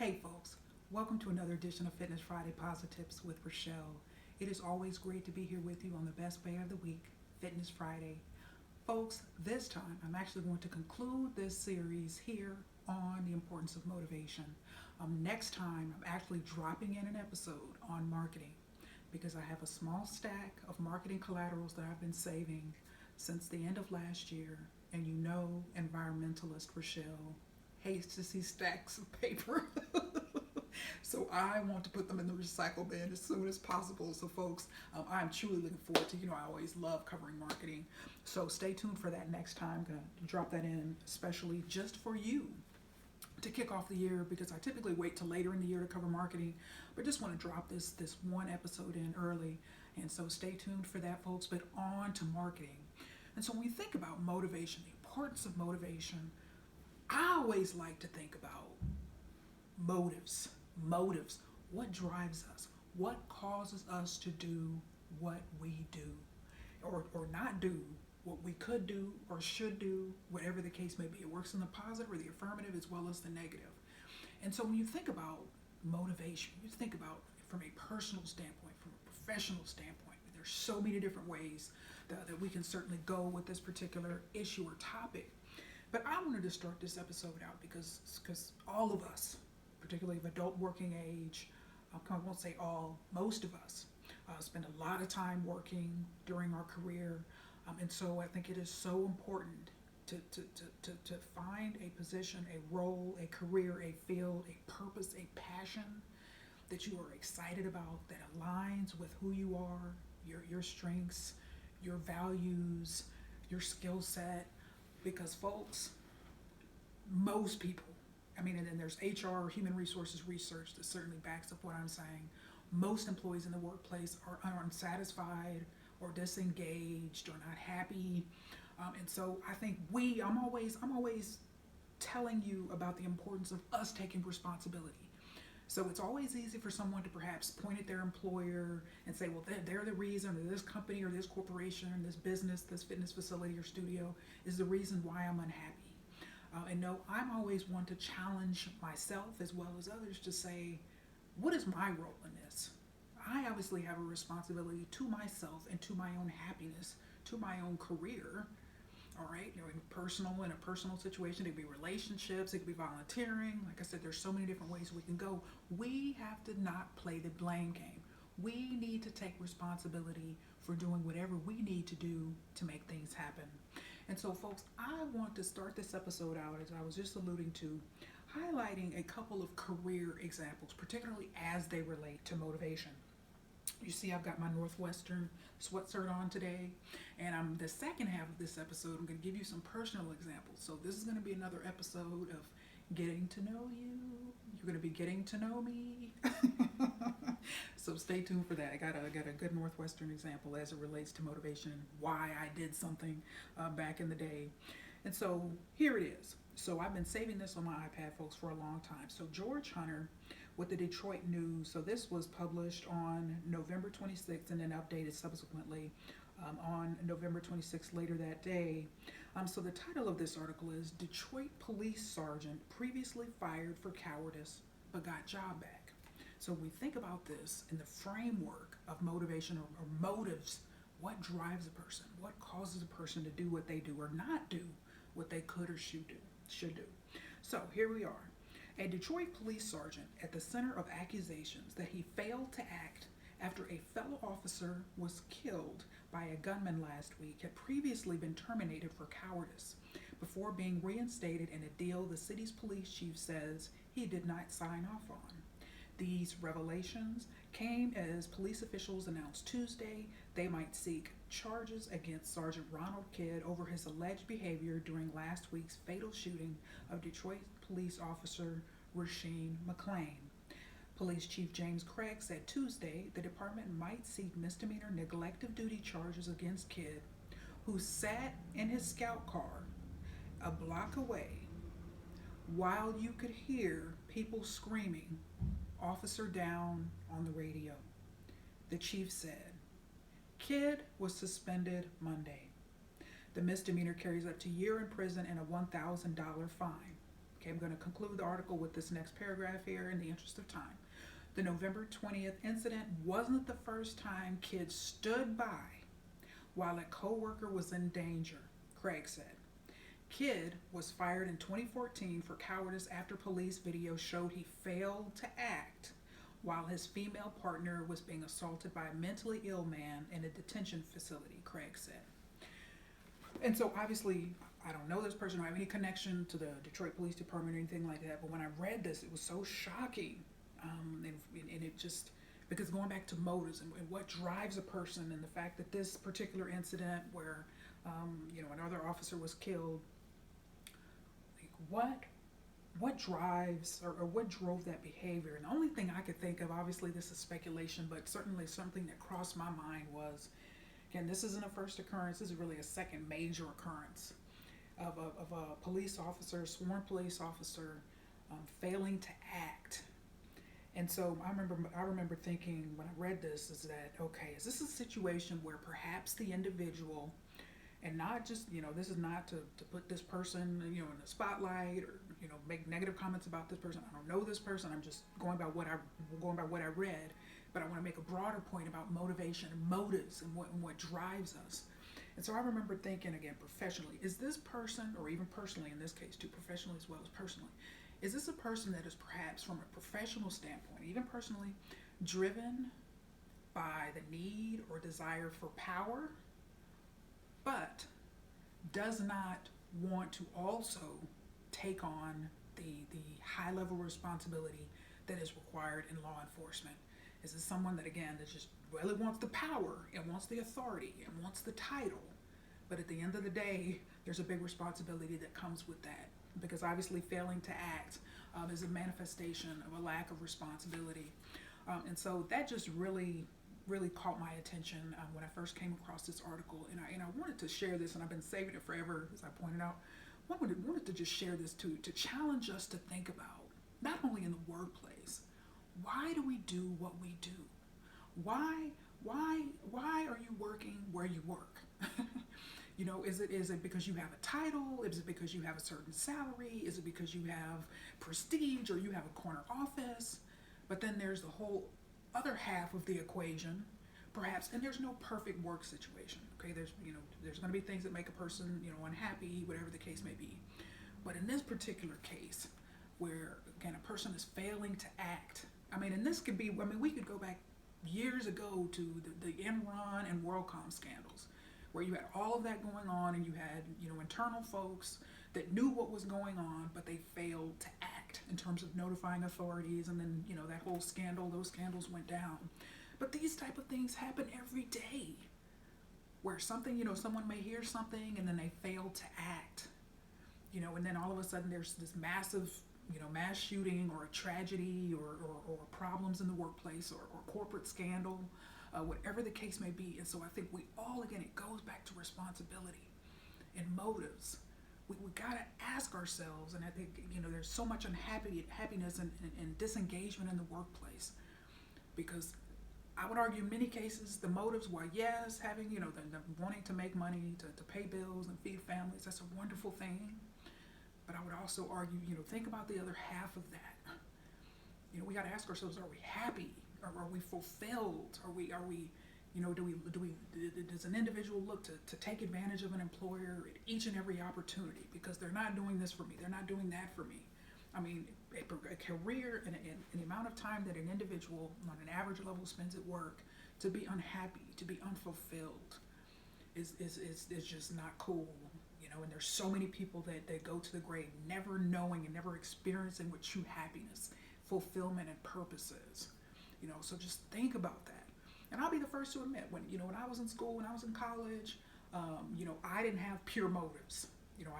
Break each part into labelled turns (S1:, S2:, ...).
S1: Hey folks, welcome to another edition of Fitness Friday Posi-TIPS with Rachelle. It is always great to be here with you on the best day of the week, Fitness Friday. Folks, this time I'm actually going to conclude this series here on the importance of motivation. Next time I'm actually dropping in an episode on marketing because I have a small stack of marketing collaterals that I've been saving since the end of last year. And you know, environmentalist Rachelle hates to see stacks of paper. So I want to put them in the recycle bin as soon as possible. So folks, I'm truly looking forward to, I always love covering marketing. So stay tuned for that next time. I'm going to drop that in especially just for you to kick off the year because I typically wait till later in the year to cover marketing, but just want to drop this one episode in early. And so stay tuned for that, folks. But on to marketing. And so when we think about motivation, the importance of motivation, I always like to think about motives. Motives. What drives us? What causes us to do what we do? Or not do what we could do or should do, whatever the case may be. It works in the positive or the affirmative as well as the negative. And so when you think about motivation, you think about it from a personal standpoint, from a professional standpoint. There's so many different ways that we can certainly go with this particular issue or topic. But I wanted to start this episode out because all of us, particularly of adult working age, I won't say all, most of us spend a lot of time working during our career. And so I think it is so important to find a position, a role, a career, a field, a purpose, a passion that you are excited about, that aligns with who you are, your strengths, your values, your skill set. Because folks, most people, and then there's HR, human resources research that certainly backs up what I'm saying. Most employees in the workplace are unsatisfied or disengaged or not happy. And so I think I'm always telling you about the importance of us taking responsibility. So it's always easy for someone to perhaps point at their employer and say, well, they're the reason, or this company or this corporation, this business, this fitness facility or studio is the reason why I'm unhappy. And no, I'm always one to challenge myself as well as others to say, what is my role in this? I obviously have a responsibility to myself and to my own happiness, to my own career. All right, in a personal situation, it could be relationships, it could be volunteering. Like I said, there's so many different ways we can go. We have to not play the blame game. We need to take responsibility for doing whatever we need to do to make things happen. And so, folks, I want to start this episode out, as I was just alluding to, highlighting a couple of career examples, particularly as they relate to motivation. You see, I've got my Northwestern sweatshirt on today, and the second half of this episode, I'm going to give you some personal examples. So this is going to be another episode of getting to know you. You're going to be getting to know me. So stay tuned for that. I got a good Northwestern example as it relates to motivation, why I did something back in the day. And so here it is. So I've been saving this on my iPad, folks, for a long time. So George Hunter with the Detroit News. So this was published on November 26th and then updated subsequently on November 26th later that day. So the title of this article is Detroit Police Sergeant Previously Fired for Cowardice but Got Job Back. So we think about this in the framework of motivation or motives. What drives a person? What causes a person to do what they do or not do what they could or should do? So here we are. A Detroit police sergeant at the center of accusations that he failed to act after a fellow officer was killed by a gunman last week had previously been terminated for cowardice before being reinstated in a deal the city's police chief says he did not sign off on. These revelations came as police officials announced Tuesday they might seek charges against Sergeant Ronald Kidd over his alleged behavior during last week's fatal shooting of Detroit police officer Rasheen McClain. Police Chief James Craig said Tuesday the department might seek misdemeanor neglect of duty charges against Kidd, who sat in his scout car a block away while you could hear people screaming, "Officer down," on the radio. The chief said, Kidd was suspended Monday. The misdemeanor carries up to a year in prison and a $1,000 fine. Okay, I'm going to conclude the article with this next paragraph here in the interest of time. The November 20th incident wasn't the first time kids stood by while a coworker was in danger, Craig said. Kidd was fired in 2014 for cowardice after police video showed he failed to act while his female partner was being assaulted by a mentally ill man in a detention facility, Craig said. And so obviously, I don't know this person or have any connection to the Detroit Police Department or anything like that, but when I read this, it was so shocking. And it just, because going back to motives and what drives a person, and the fact that this particular incident where, another officer was killed, like what drives or what drove that behavior? And the only thing I could think of, obviously this is speculation, but certainly something that crossed my mind was, again, this isn't a first occurrence, this is really a second major occurrence of a police officer, sworn police officer, failing to act. And so I remember thinking when I read this is that, okay, is this a situation where perhaps the individual, and not just, this is not to put this person, in the spotlight or, make negative comments about this person. I don't know this person. I'm just going by what I read, but I want to make a broader point about motivation and motives and what drives us. And so I remember thinking, again, professionally, is this person, or even personally in this case too, professionally as well as personally, is this a person that is perhaps from a professional standpoint, even personally, driven by the need or desire for power, but does not want to also take on the high level responsibility that is required in law enforcement? Is this someone that, again, that just really wants the power and wants the authority and wants the title, but at the end of the day, there's a big responsibility that comes with that, because obviously failing to act is a manifestation of a lack of responsibility. And so that just really caught my attention when I first came across this article, and I wanted to share this, and I've been saving it forever, as I pointed out. Wanted to just share this to challenge us to think about, not only in the workplace, why do we do what we do? Why are you working where you work? Is it because you have a title? Is it because you have a certain salary? Is it because you have prestige or you have a corner office? But then there's the whole other half of the equation, perhaps, and there's no perfect work situation. Okay, there's going to be things that make a person, unhappy, whatever the case may be. But in this particular case, where again a person is failing to act, and this could be, we could go back years ago to the Enron and WorldCom scandals, where you had all of that going on, and you had internal folks that knew what was going on, but they failed to act in terms of notifying authorities, and then that whole scandal, those scandals went down. But these type of things happen every day, where something, someone may hear something and then they fail to act, and then all of a sudden there's this massive, mass shooting or a tragedy or problems in the workplace or corporate scandal, whatever the case may be. And so I think we all, again, it goes back to responsibility and motives. We got to ask ourselves, and I think, there's so much unhappiness and disengagement in the workplace, because I would argue in many cases the motives were, yes, having, the wanting to make money, to pay bills and feed families, that's a wonderful thing. But I would also argue, think about the other half of that. We got to ask ourselves, are we happy? Are we fulfilled? Are we does an individual look to take advantage of an employer at each and every opportunity because they're not doing this for me, they're not doing that for me? A career and the amount of time that an individual on an average level spends at work to be unhappy, to be unfulfilled, is just not cool. And there's so many people that go to the grave never knowing and never experiencing what true happiness, fulfillment, and purpose is. So just think about that. And I'll be the first to admit, when I was in school, when I was in college, I didn't have pure motives.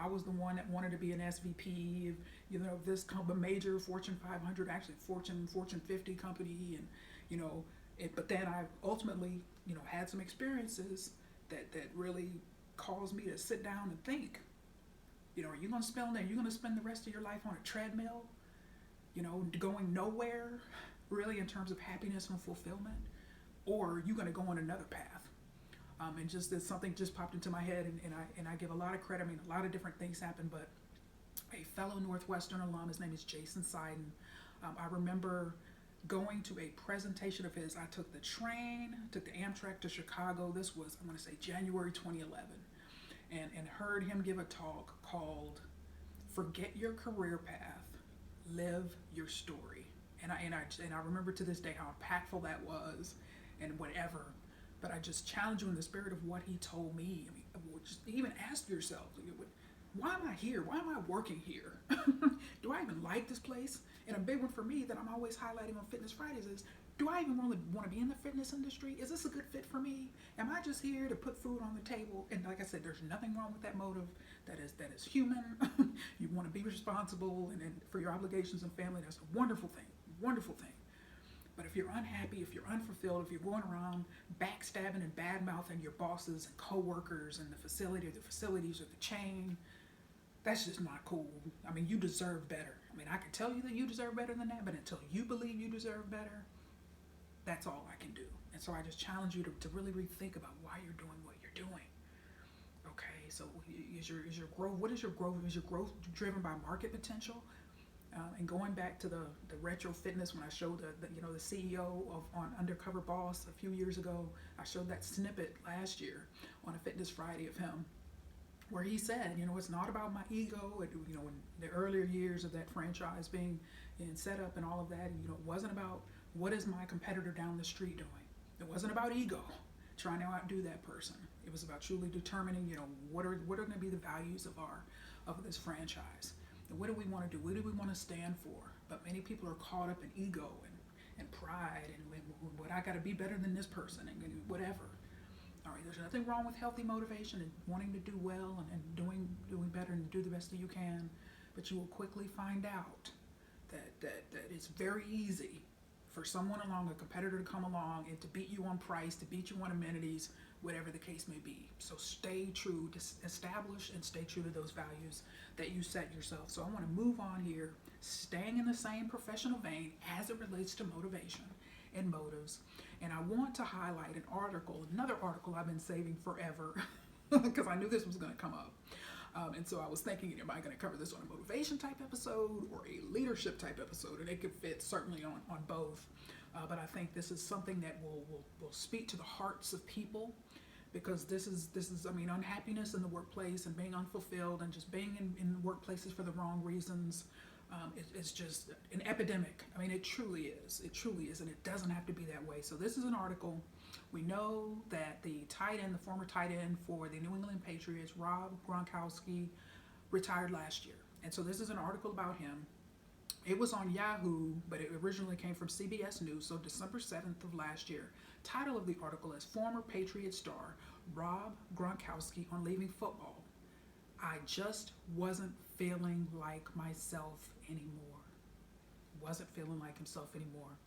S1: I was the one that wanted to be an SVP of this major Fortune 500, actually Fortune 50 company, and but then I ultimately had some experiences that really caused me to sit down and think. Are you going to spend the rest of your life on a treadmill, going nowhere, really, in terms of happiness and fulfillment, or are you going to go on another path? And just that something just popped into my head, and I give a lot of credit. A lot of different things happen, but a fellow Northwestern alum. His name is Jason Seiden. I remember going to a presentation of his. I took the train, took the Amtrak to Chicago. This was, I'm going to say, January 2011, and heard him give a talk called "Forget Your Career Path, Live Your Story." And I remember to this day how impactful that was, and whatever. But I just challenge you in the spirit of what he told me. I mean, just even ask yourself, why am I here? Why am I working here? Do I even like this place? And a big one for me that I'm always highlighting on Fitness Fridays is, do I even really want to be in the fitness industry? Is this a good fit for me? Am I just here to put food on the table? And like I said, there's nothing wrong with that motive. That is human. You want to be responsible and for your obligations and family. That's a wonderful thing. Wonderful thing. But if you're unhappy, if you're unfulfilled, if you're going around backstabbing and bad-mouthing your bosses and co-workers and the facilities or the chain, that's just not cool. I mean, you deserve better. I mean, I can tell you that you deserve better than that, but until you believe you deserve better, that's all I can do. And so I just challenge you to really rethink about why you're doing what you're doing. Okay, so is your growth, what is your growth? Is your growth driven by market potential? And going back to the retro fitness, when I showed the CEO on Undercover Boss a few years ago, I showed that snippet last year on a Fitness Friday of him, where he said, it's not about my ego. In the earlier years of that franchise being set up and all of that, it wasn't about what is my competitor down the street doing. It wasn't about ego, trying to outdo that person. It was about truly determining, what are going to be the values of this franchise. And what do we want to do? What do we want to stand for? But many people are caught up in ego and pride and what I got to be better than this person and whatever. All right, there's nothing wrong with healthy motivation and wanting to do well and doing better and do the best that you can, but you will quickly find out that it's very easy for someone along, a competitor, to come along and to beat you on price, to beat you on amenities, whatever the case may be. So stay true, to establish and stay true to those values that you set yourself. So I want to move on here, staying in the same professional vein as it relates to motivation and motives. And I want to highlight another article I've been saving forever because I knew this was going to come up. And so I was thinking, am I going to cover this on a motivation type episode or a leadership type episode? And it could fit certainly on both. But I think this is something that will speak to the hearts of people, because this is unhappiness in the workplace and being unfulfilled and just being in workplaces for the wrong reasons. It's just an epidemic. I mean, it truly is. It truly is, and it doesn't have to be that way. So this is an article. We know that the former tight end for the New England Patriots, Rob Gronkowski, retired last year. And so this is an article about him. It was on Yahoo, but it originally came from CBS News, so December 7th of last year. Title of the article is "Former Patriot Star Rob Gronkowski on Leaving Football. I just wasn't feeling like myself anymore." Wasn't feeling like himself anymore.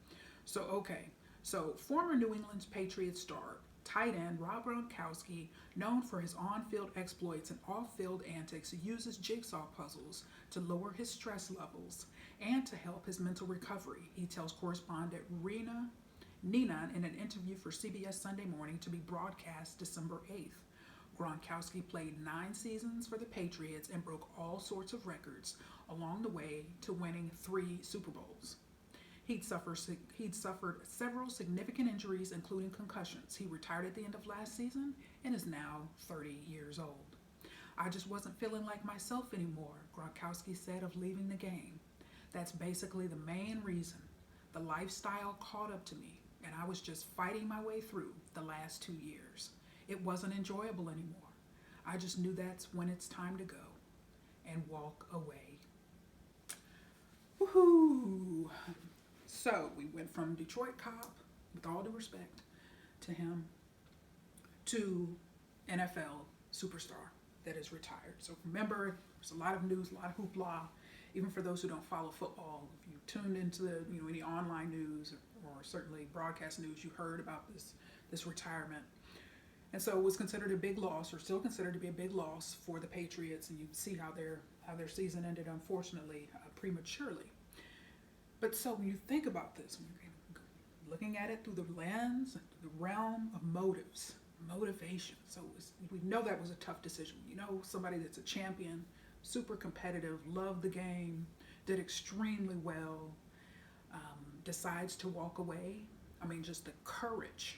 S1: So former New England Patriots star, tight end Rob Gronkowski, known for his on-field exploits and off-field antics, uses jigsaw puzzles to lower his stress levels and to help his mental recovery, he tells correspondent Nina in an interview for CBS Sunday Morning, to be broadcast December 8th. Gronkowski played 9 seasons for the Patriots and broke all sorts of records along the way to winning 3 Super Bowls. He'd suffered several significant injuries, including concussions. He retired at the end of last season and is now 30 years old. "I just wasn't feeling like myself anymore," Gronkowski said of leaving the game. "That's basically the main reason. The lifestyle caught up to me, and I was just fighting my way through the last 2 years. It wasn't enjoyable anymore. I just knew that's when it's time to go and walk away." Woohoo! So we went from Detroit cop, with all due respect to him, to NFL superstar that is retired. So remember, there's a lot of news, a lot of hoopla, even for those who don't follow football. If you tuned into any online news or certainly broadcast news, you heard about this retirement. And so it was considered a big loss, or still considered to be a big loss for the Patriots, and you see how their season ended, unfortunately, prematurely. But so when you think about this, looking at it through the lens, the realm of motivation. So we know that was a tough decision. Somebody that's a champion, super competitive, loved the game, did extremely well, decides to walk away. I mean, just the courage.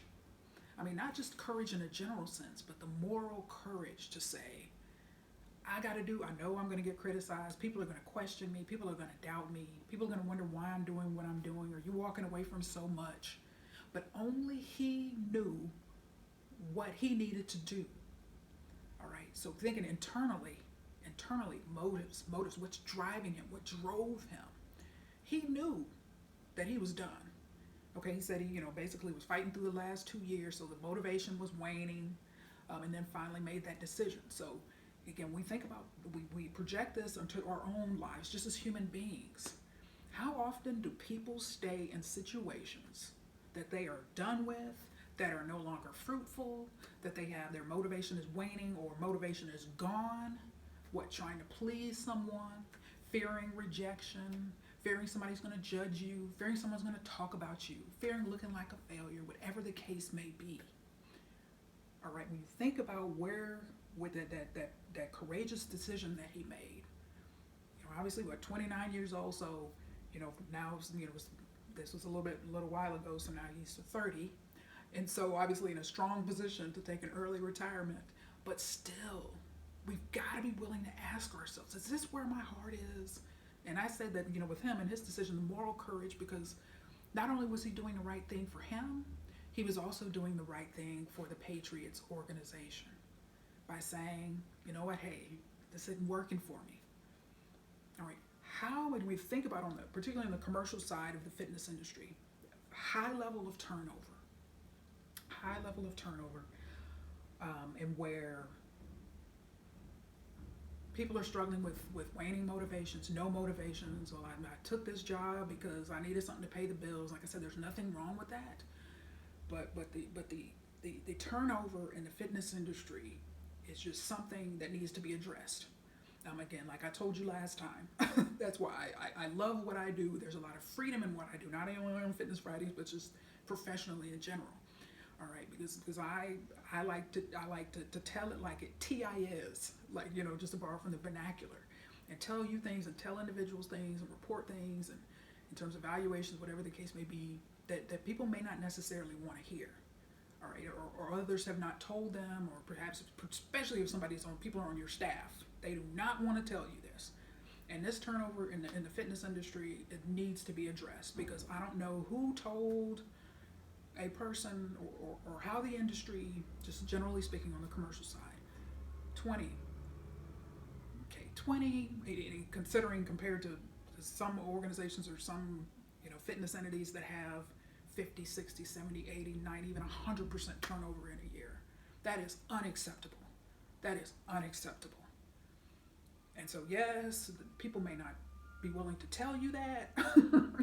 S1: I mean, not just courage in a general sense, but the moral courage to say, I know I'm going to get criticized. People are going to question me. People are going to doubt me. People are going to wonder why I'm doing what I'm doing. Are you walking away from so much? But only he knew what he needed to do. All right. So thinking internally, motives, what's driving him, what drove him. He knew that he was done. Okay. He said he, basically was fighting through the last 2 years. So the motivation was waning, and then finally made that decision. So again, we project this into our own lives just as human beings. How often do people stay in situations that they are done with, that are no longer fruitful, that their motivation is waning or motivation is gone? What, trying to please someone, fearing rejection, fearing somebody's going to judge you, fearing someone's going to talk about you, fearing looking like a failure, whatever the case may be. All right, when you think about where with that courageous decision that he made, obviously 29 years old, so now this was a little while ago, so now he's 30, and so obviously in a strong position to take an early retirement. But still, we've got to be willing to ask ourselves, is this where my heart is? And I said that with him and his decision, the moral courage, because not only was he doing the right thing for him, he was also doing the right thing for the Patriots organization by saying, you know what, hey, this isn't working for me. All right, how would we think about particularly on the commercial side of the fitness industry, high level of turnover, and where people are struggling with waning motivations, no motivations. Well, I took this job because I needed something to pay the bills. Like I said, there's nothing wrong with that. But the turnover in the fitness industry is just something that needs to be addressed. Again, like I told you last time, that's why I love what I do. There's a lot of freedom in what I do, not only on Fitness Fridays, but just professionally in general. All right, because I like to tell it like it is, like just to borrow from the vernacular, and tell you things and tell individuals things and report things, and in terms of evaluations, whatever the case may be, that people may not necessarily want to hear. All right, or others have not told them, or perhaps, especially if people are on your staff, they do not want to tell you this. And this turnover in the fitness industry, it needs to be addressed, because I don't know who told a person or how the industry, just generally speaking on the commercial side, 20, considering compared to some organizations or some fitness entities that have 50, 60, 70, 80, 90, even 100% turnover in a year. That is unacceptable. And so yes, people may not be willing to tell you that.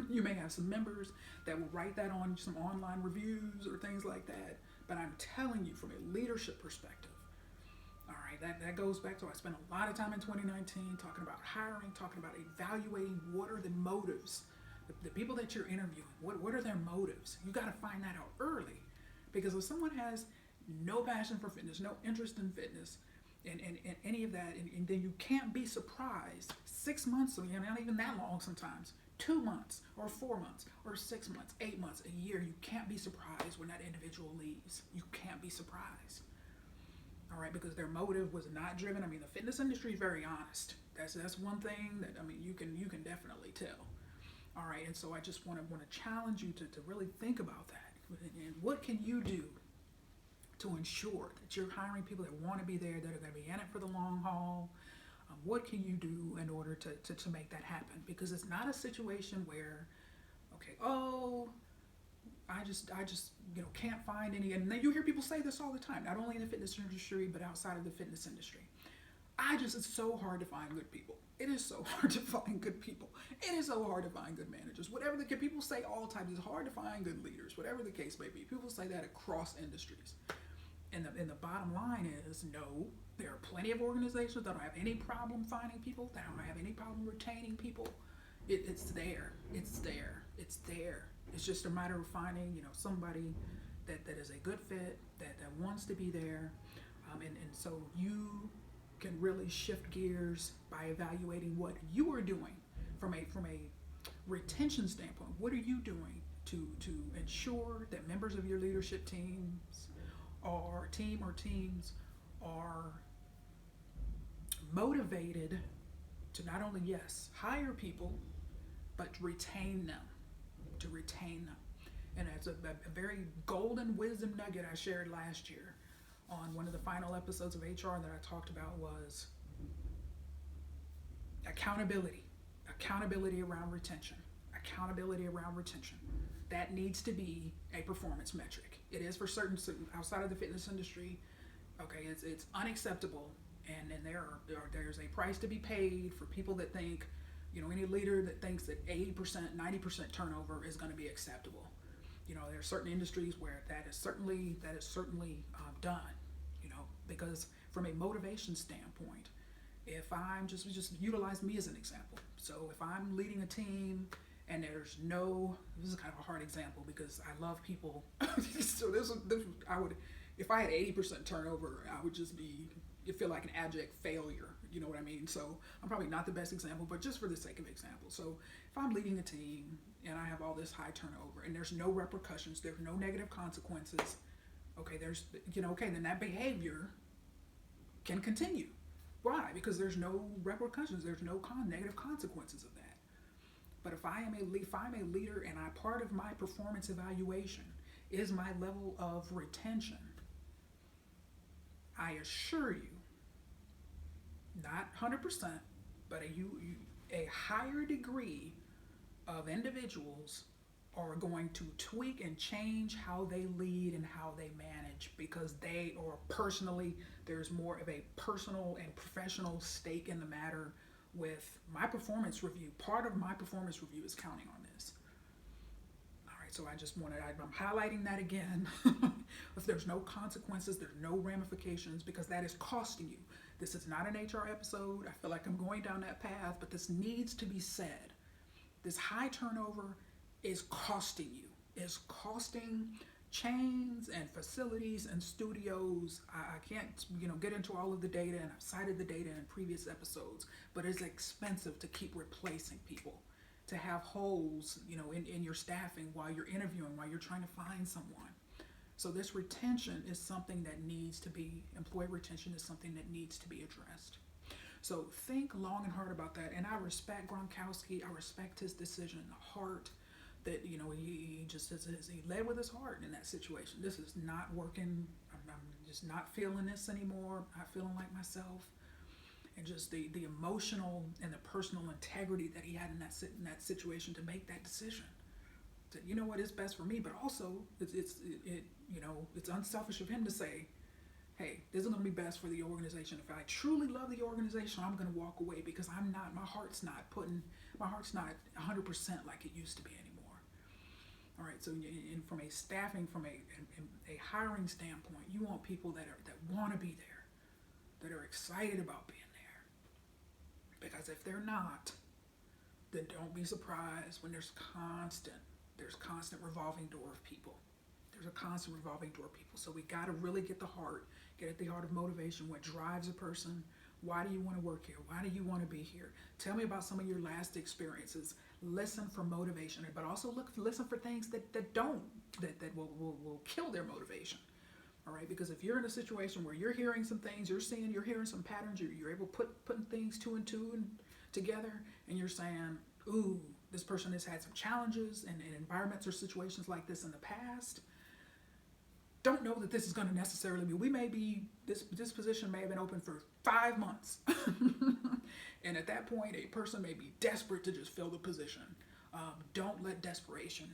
S1: You may have some members that will write that on some online reviews or things like that. But I'm telling you from a leadership perspective, all right, that goes back to, I spent a lot of time in 2019 talking about hiring, talking about evaluating what are the motives. The people that you're interviewing, what are their motives? You got to find that out early. Because if someone has no passion for fitness, no interest in fitness, and any of that, and then you can't be surprised 6 months, not even that long sometimes, 2 months or 4 months or 6 months, 8 months, a year, you can't be surprised when that individual leaves. You can't be surprised. All right, because their motive was not driven. I mean, the fitness industry is very honest. That's one thing that, you can definitely tell. All right, and so I just want to challenge you to really think about that. And what can you do to ensure that you're hiring people that want to be there, that are going to be in it for the long haul? What can you do in order to make that happen? Because it's not a situation where, I just can't find any. And then you hear people say this all the time, not only in the fitness industry but outside of the fitness industry. It's so hard to find good people. It is so hard to find good people. It is so hard to find good managers. Whatever people say all times, it's hard to find good leaders, whatever the case may be. People say that across industries. And the bottom line is, no, there are plenty of organizations that don't have any problem finding people, that don't have any problem retaining people. It's there. It's just a matter of finding, somebody that is a good fit, that wants to be there. And so you can really shift gears by evaluating what you are doing from a retention standpoint. What are you doing to ensure that members of your leadership teams are motivated to not only, yes, hire people, but to retain them. And it's a very golden wisdom nugget I shared last year on one of the final episodes of HR that I talked about was accountability. Accountability around retention. Accountability around retention. That needs to be a performance metric. It is for certain outside of the fitness industry. Okay, it's unacceptable, and there's a price to be paid for people that think, any leader that thinks that 80%, 90% turnover is going to be acceptable. There are certain industries where that is certainly done. Because from a motivation standpoint, if I'm just utilize me as an example. So if I'm leading a team and this is kind of a hard example because I love people. So I would, if I had 80% turnover, I would feel like an abject failure. You know what I mean? So I'm probably not the best example, but just for the sake of example. So if I'm leading a team and I have all this high turnover and there's no repercussions, there's no negative consequences, okay, then that behavior can continue. Why? Because there's no repercussions, there's no negative consequences of that. But if I'm a leader and part of my performance evaluation is my level of retention, I assure you, not 100%, but a higher degree of individuals are going to tweak and change how they lead and how they manage because there's more of a personal and professional stake in the matter with my performance review. Part of my performance review is counting on this. All right, so I'm highlighting that again. If there's no consequences, there's no ramifications because that is costing you. This is not an HR episode. I feel like I'm going down that path, but this needs to be said. This high turnover is costing you. Is costing chains and facilities and studios. I can't get into all of the data, and I've cited the data in previous episodes, but it's expensive to keep replacing people, to have holes in your staffing while you're interviewing, while you're trying to find someone. So this retention is something that employee retention is something that needs to be addressed. So think long and hard about that. And I respect Gronkowski. I respect his decision, the heart that, he led with his heart in that situation. This is not working. I'm just not feeling this anymore. Not feeling like myself. And just the emotional and the personal integrity that he had in that situation to make that decision. That, what is best for me, but also it's unselfish of him to say, hey, this is going to be best for the organization. If I truly love the organization, I'm going to walk away because my heart's not 100% like it used to be anymore. All right, so from a staffing, from a hiring standpoint, you want people that want to be there, that are excited about being there. Because if they're not, then don't be surprised when there's constant revolving door of people. There's a constant revolving door of people. So we got to really get at the heart of motivation. What drives a person? Why do you want to work here? Why do you want to be here? Tell me about some of your last experiences. Listen for motivation, but also listen for things that will kill their motivation. All right, because if you're in a situation where you're hearing some things, you're hearing some patterns, you're able to putting things two and two together, and you're saying, ooh, this person has had some challenges and environments or situations like this in the past. Don't know that this is going to necessarily be. This position may have been open for 5 months, and at that point, a person may be desperate to just fill the position. Don't let desperation.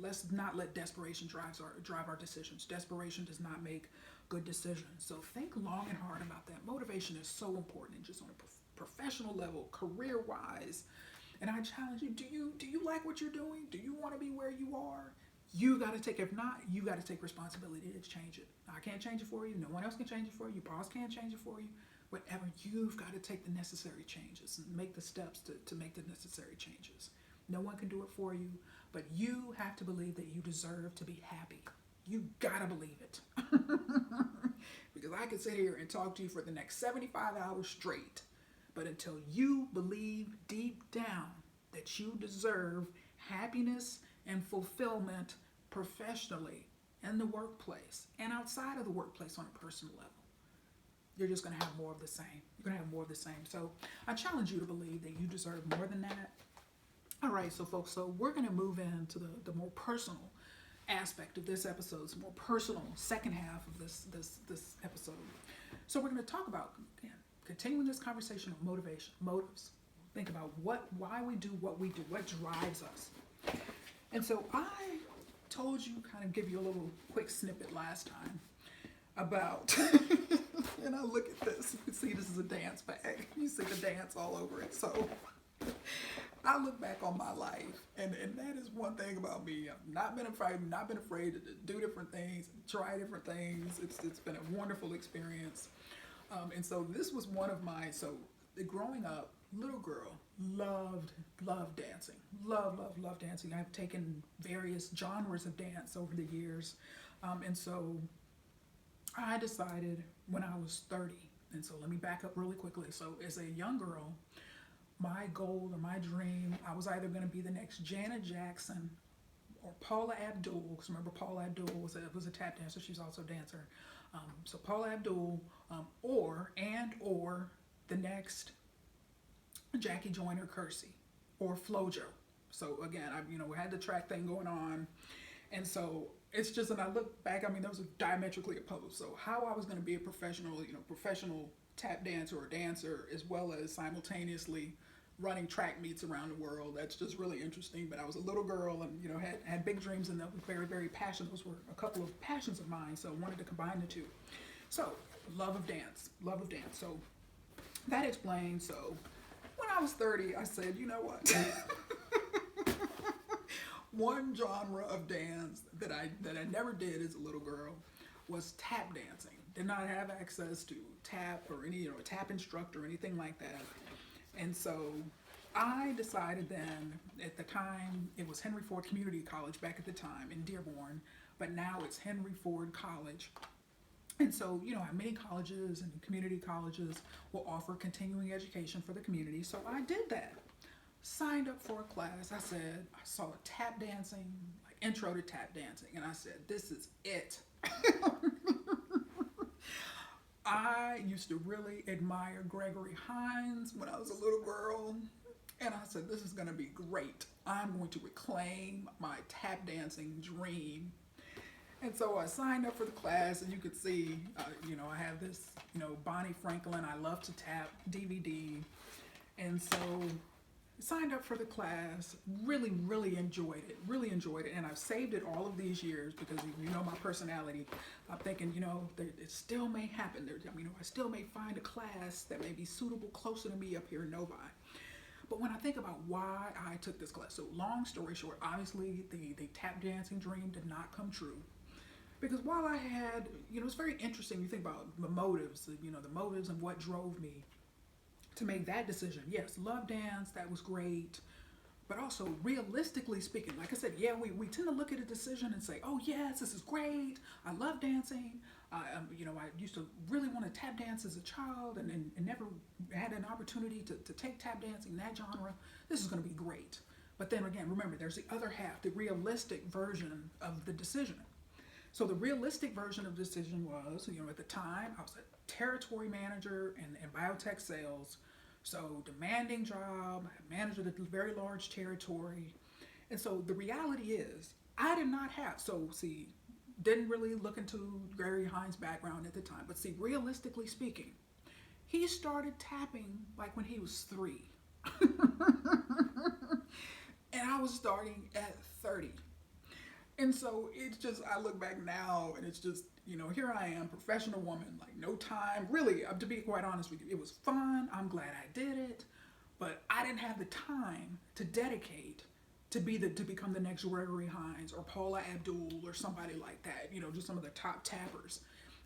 S1: Let's not let desperation drive our decisions. Desperation does not make good decisions. So think long and hard about that. Motivation is so important, just on a professional level, career-wise. And I challenge you: do you like what you're doing? Do you want to be where you are? You got to take. If not, you got to take responsibility to change it. I can't change it for you. No one else can change it for you. Your boss can't change it for you. Whatever, you've got to take the necessary changes and make the steps to make the necessary changes. No one can do it for you, but you have to believe that you deserve to be happy. You gotta believe it. because I could sit here and talk to you for the next 75 hours straight. But until you believe deep down that you deserve happiness and fulfillment professionally in the workplace and outside of the workplace on a personal level, you're just going to have more of the same. You're going to have more of the same. So I challenge you to believe that you deserve more than that. All right, so folks, so we're going to move into the more personal aspect of this episode, some more personal second half of this episode. So we're going to talk about, again, continuing this conversation of motives. Think about why we do what we do, what drives us. And so I told you, kind of give you a little quick snippet last time about, and I look at this, you can see this is a dance bag. You see the dance all over it. So I look back on my life, and that is one thing about me. I've not been afraid to do different things, try different things. It's been a wonderful experience. And so this was one of my, growing up, little girl, loved dancing. Love dancing. I've taken various genres of dance over the years. And so I decided when I was 30, and so let me back up really quickly. So as a young girl, my goal or my dream, I was either going to be the next Janet Jackson or Paula Abdul, because remember Paula Abdul was a tap dancer. She's also a dancer. So Paula Abdul, or the next Jackie Joyner Kersey or Flojo. So again, we had the track thing going on, and so it's just, and I look back, those are diametrically opposed. So how I was going to be a professional tap dancer or dancer, as well as simultaneously running track meets around the world, that's just really interesting. But I was a little girl and had big dreams, and that was very, very passionate. Those were a couple of passions of mine, so I wanted to combine the two. So love of dance. So that explains. So when I was 30, I said, you know what? One genre of dance that I never did as a little girl was tap dancing. Did not have access to tap or any tap instructor or anything like that. And so I decided then, at the time, it was Henry Ford Community College back at the time in Dearborn, but now it's Henry Ford College. And so, many colleges and community colleges will offer continuing education for the community. So I did that. Signed up for a class. I saw tap dancing, like intro to tap dancing, and I said, this is it. I used to really admire Gregory Hines when I was a little girl, and I said, this is going to be great. I'm going to reclaim my tap dancing dream. And so I signed up for the class, and you could see, I have this, Bonnie Franklin, I Love to Tap DVD. And so signed up for the class, really enjoyed it. And I've saved it all of these years because my personality. I'm thinking, it still may happen. I still may find a class that may be suitable closer to me up here in Novi. But when I think about why I took this class, so long story short, obviously the tap dancing dream did not come true. Because while I had, it's very interesting. You think about the motives, the motives and what drove me to make that decision. Yes, love dance, that was great. But also, realistically speaking, like I said, we tend to look at a decision and say, oh yes, this is great. I love dancing. I used to really want to tap dance as a child and never had an opportunity to take tap dancing, that genre. This is going to be great. But then again, remember, there's the other half, the realistic version of the decision. So the realistic version of the decision was, at the time, I was a territory manager in biotech sales. So demanding job, I managed a very large territory. And so the reality is, I did not have, didn't really look into Gregory Hines' background at the time. But realistically speaking, he started tapping like when he was 3. And I was starting at 30. And so it's just, I look back now and it's just, here I am, professional woman, like no time. Really, to be quite honest with you, it was fun. I'm glad I did it. But I didn't have the time to dedicate to become the next Gregory Hines or Paula Abdul or somebody like that, just some of the top tappers.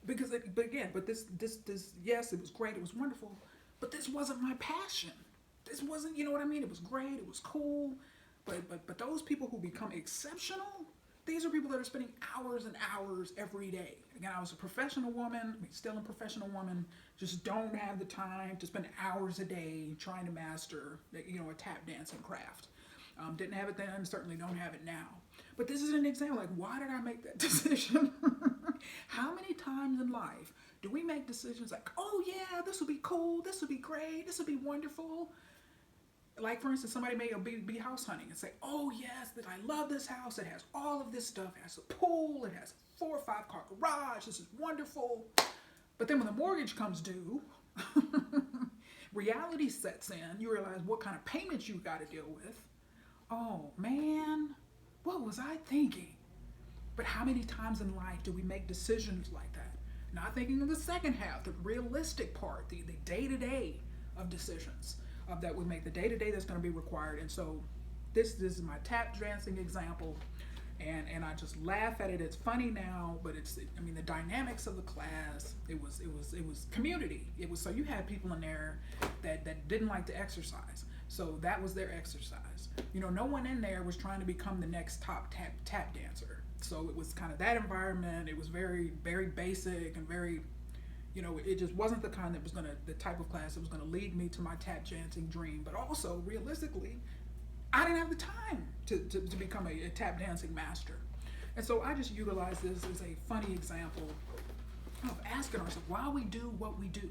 S1: Because, this, yes, it was great. It was wonderful. But this wasn't my passion. This wasn't, It was great. It was cool. But those people who become exceptional, These are people that are spending hours and hours every day. Again, I was a professional woman, I mean, still a professional woman, just don't have the time to spend hours a day trying to master, a tap dancing craft. Didn't have it then, certainly don't have it now. But this is an example, like, why did I make that decision? How many times in life do we make decisions like, oh yeah, this would be cool, this would be great, this would be wonderful? Like, for instance, somebody may be house hunting and say, oh yes, that I love this house, it has all of this stuff, it has a pool, it has a 4 or 5 car garage, this is wonderful. But then when the mortgage comes due, reality sets in, you realize what kind of payments you got to deal with. Oh man, what was I thinking? But how many times in life do we make decisions like that? Not thinking of the second half, the realistic part, the day-to-day of decisions that we make, the day-to-day that's going to be required. And so this is my tap dancing example, and I just laugh at it. It's funny now, but the dynamics of the class, it was community. It was, so you had people in there that didn't like to exercise. So that was their exercise. No one in there was trying to become the next top tap dancer. So it was kind of that environment. It was very, very basic and very, it just wasn't the kind that was the type of class that was gonna lead me to my tap dancing dream. But also, realistically, I didn't have the time to become a tap dancing master. And so I just utilize this as a funny example of asking ourselves why we do what we do.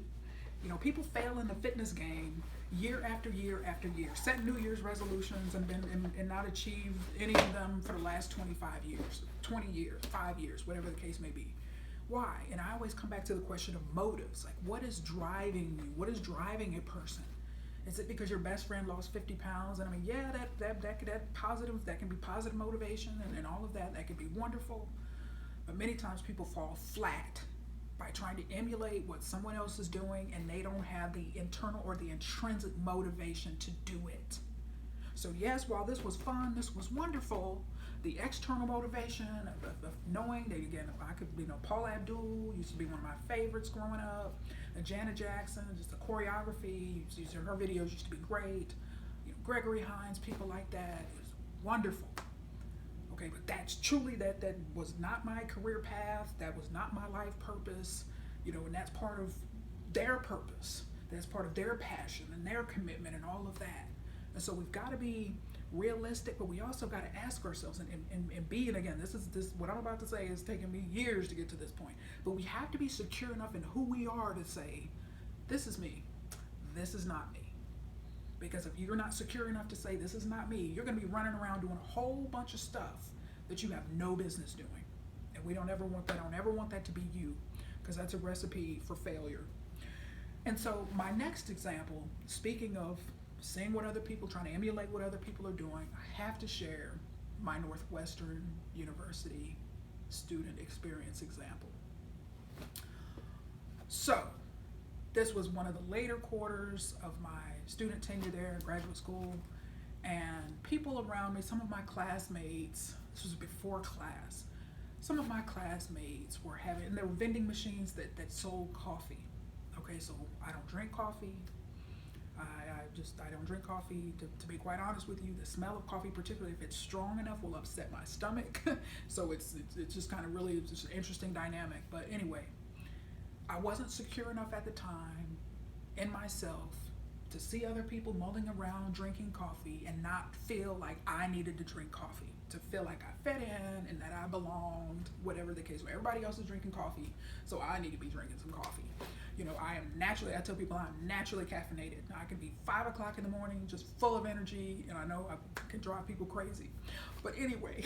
S1: People fail in the fitness game year after year after year, set New Year's resolutions and not achieve any of them for the last 25 years, 20 years, 5 years, whatever the case may be. Why? And I always come back to the question of motives. Like, what is driving you? What is driving a person? Is it because your best friend lost 50 pounds? And that positive, that can be positive motivation and all of that. That can be wonderful. But many times people fall flat by trying to emulate what someone else is doing, and they don't have the internal or the intrinsic motivation to do it. So yes, while this was fun, this was wonderful, the external motivation of knowing that, again, if I could, Paula Abdul used to be one of my favorites growing up, Janet Jackson, just the choreography, her videos used to be great, Gregory Hines, people like that, it was wonderful. Okay, but that's truly, that was not my career path, that was not my life purpose, and that's part of their purpose, that's part of their passion and their commitment and all of that. And so we've got to be realistic, but we also got to ask ourselves and be, and again, this what I'm about to say is taking me years to get to this point, but we have to be secure enough in who we are to say, this is me, this is not me. Because if you're not secure enough to say, this is not me, you're going to be running around doing a whole bunch of stuff that you have no business doing. And we don't ever want that. I don't ever want that to be you, because that's a recipe for failure. And so my next example, speaking of seeing what other people, trying to emulate what other people are doing, I have to share my Northwestern University student experience example. So this was one of the later quarters of my student tenure there in graduate school, and people around me, some of my classmates, this was before class, some of my classmates were having, and there were vending machines that sold coffee. Okay, so I don't drink coffee. I don't drink coffee, to be quite honest with you. The smell of coffee, particularly if it's strong enough, will upset my stomach. So it's just kind of really, it's just an interesting dynamic. But anyway, I wasn't secure enough at the time in myself to see other people mulling around drinking coffee and not feel like I needed to drink coffee, to feel like I fit in and that I belonged, whatever the case. Everybody else is drinking coffee, so I need to be drinking some coffee. I tell people I'm naturally caffeinated. I can be 5 o'clock in the morning, just full of energy, and I know I can drive people crazy. But anyway,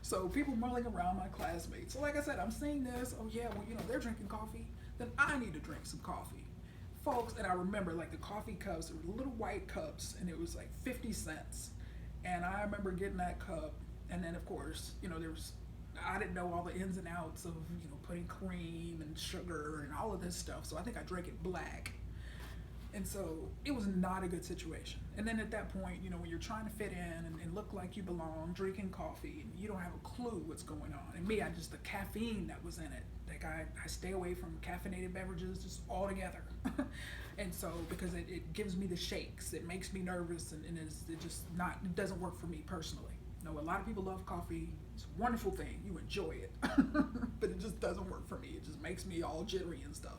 S1: so people mulling around, my classmates. So like I said, I'm seeing this, oh yeah, well, they're drinking coffee, then I need to drink some coffee. Folks, and I remember like the coffee cups, there were little white cups, and it was like 50 cents. And I remember getting that cup, and then of course, I didn't know all the ins and outs of, putting cream and sugar and all of this stuff. So I think I drank it black. And so it was not a good situation. And then at that point, when you're trying to fit in and look like you belong, drinking coffee, and you don't have a clue what's going on. And me, the caffeine that was in it. Like I stay away from caffeinated beverages just altogether. And so, because it gives me the shakes, it makes me nervous, and it doesn't work for me personally. No, a lot of people love coffee. It's a wonderful thing. You enjoy it. But it just doesn't work for me. It just makes me all jittery and stuff.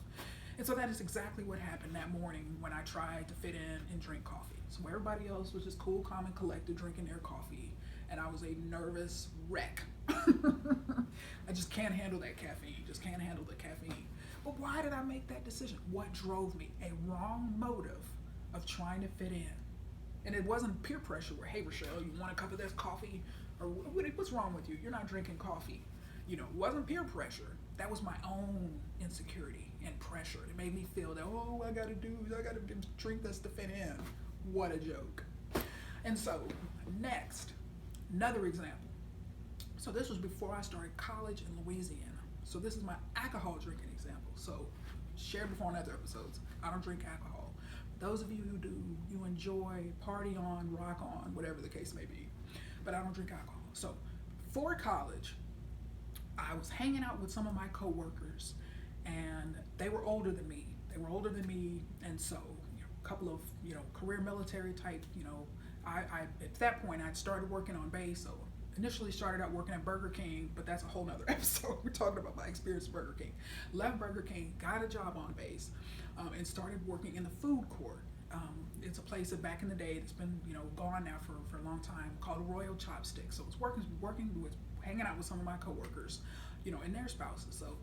S1: And so that is exactly what happened that morning when I tried to fit in and drink coffee. So everybody else was just cool, calm, and collected drinking their coffee. And I was a nervous wreck. I just can't handle that caffeine. Just can't handle the caffeine. But why did I make that decision? What drove me? A wrong motive of trying to fit in. And it wasn't peer pressure where, hey, Rachelle, you want a cup of this coffee? Or what's wrong with you? You're not drinking coffee. It wasn't peer pressure. That was my own insecurity and pressure. It made me feel that, I got to drink this to fit in. What a joke. And so, next, another example. So this was before I started college in Louisiana. So this is my alcohol drinking example. So, shared before in other episodes, I don't drink alcohol. Those of you who do, you enjoy, party on, rock on, whatever the case may be. But I don't drink alcohol. So, for college, I was hanging out with some of my coworkers, and they were older than me. And so, a couple of, career military type, I at that point, I'd started working on base, so initially started out working at Burger King, but that's a whole nother episode. We're talking about my experience at Burger King. Left Burger King, got a job on base, and started working in the food court. It's a place that back in the day, it's been gone now for a long time, called Royal Chopsticks. So it's hanging out with some of my coworkers, and their spouses. So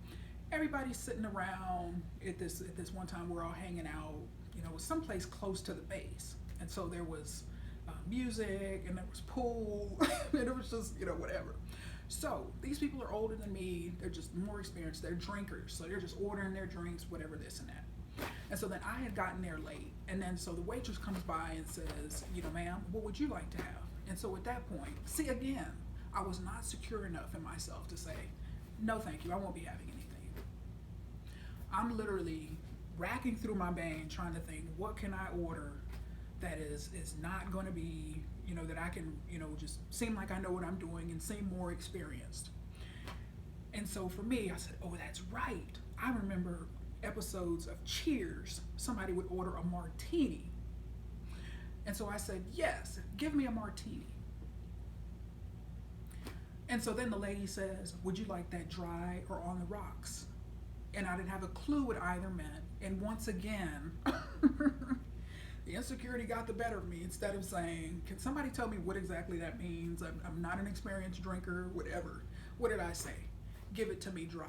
S1: everybody's sitting around at this one time. We're all hanging out, it was someplace close to the base, and so there was music, and there was pool, and it was just whatever. So these people are older than me. They're just more experienced. They're drinkers, so they're just ordering their drinks, whatever this and that. And so then I had gotten there late, and then so the waitress comes by and says, ma'am, what would you like to have? And so at that point, see, again, I was not secure enough in myself to say, no thank you, I won't be having anything. I'm literally racking through my brain trying to think, what can I order that is not going to be, that I can, just seem like I know what I'm doing and seem more experienced. And so for me, I said, oh, that's right. I remember episodes of Cheers, somebody would order a martini. And so I said, yes, give me a martini. And so then the lady says, would you like that dry or on the rocks? And I didn't have a clue what either meant. And once again, the insecurity got the better of me. Instead of saying, can somebody tell me what exactly that means? I'm not an experienced drinker, whatever. What did I say? Give it to me dry.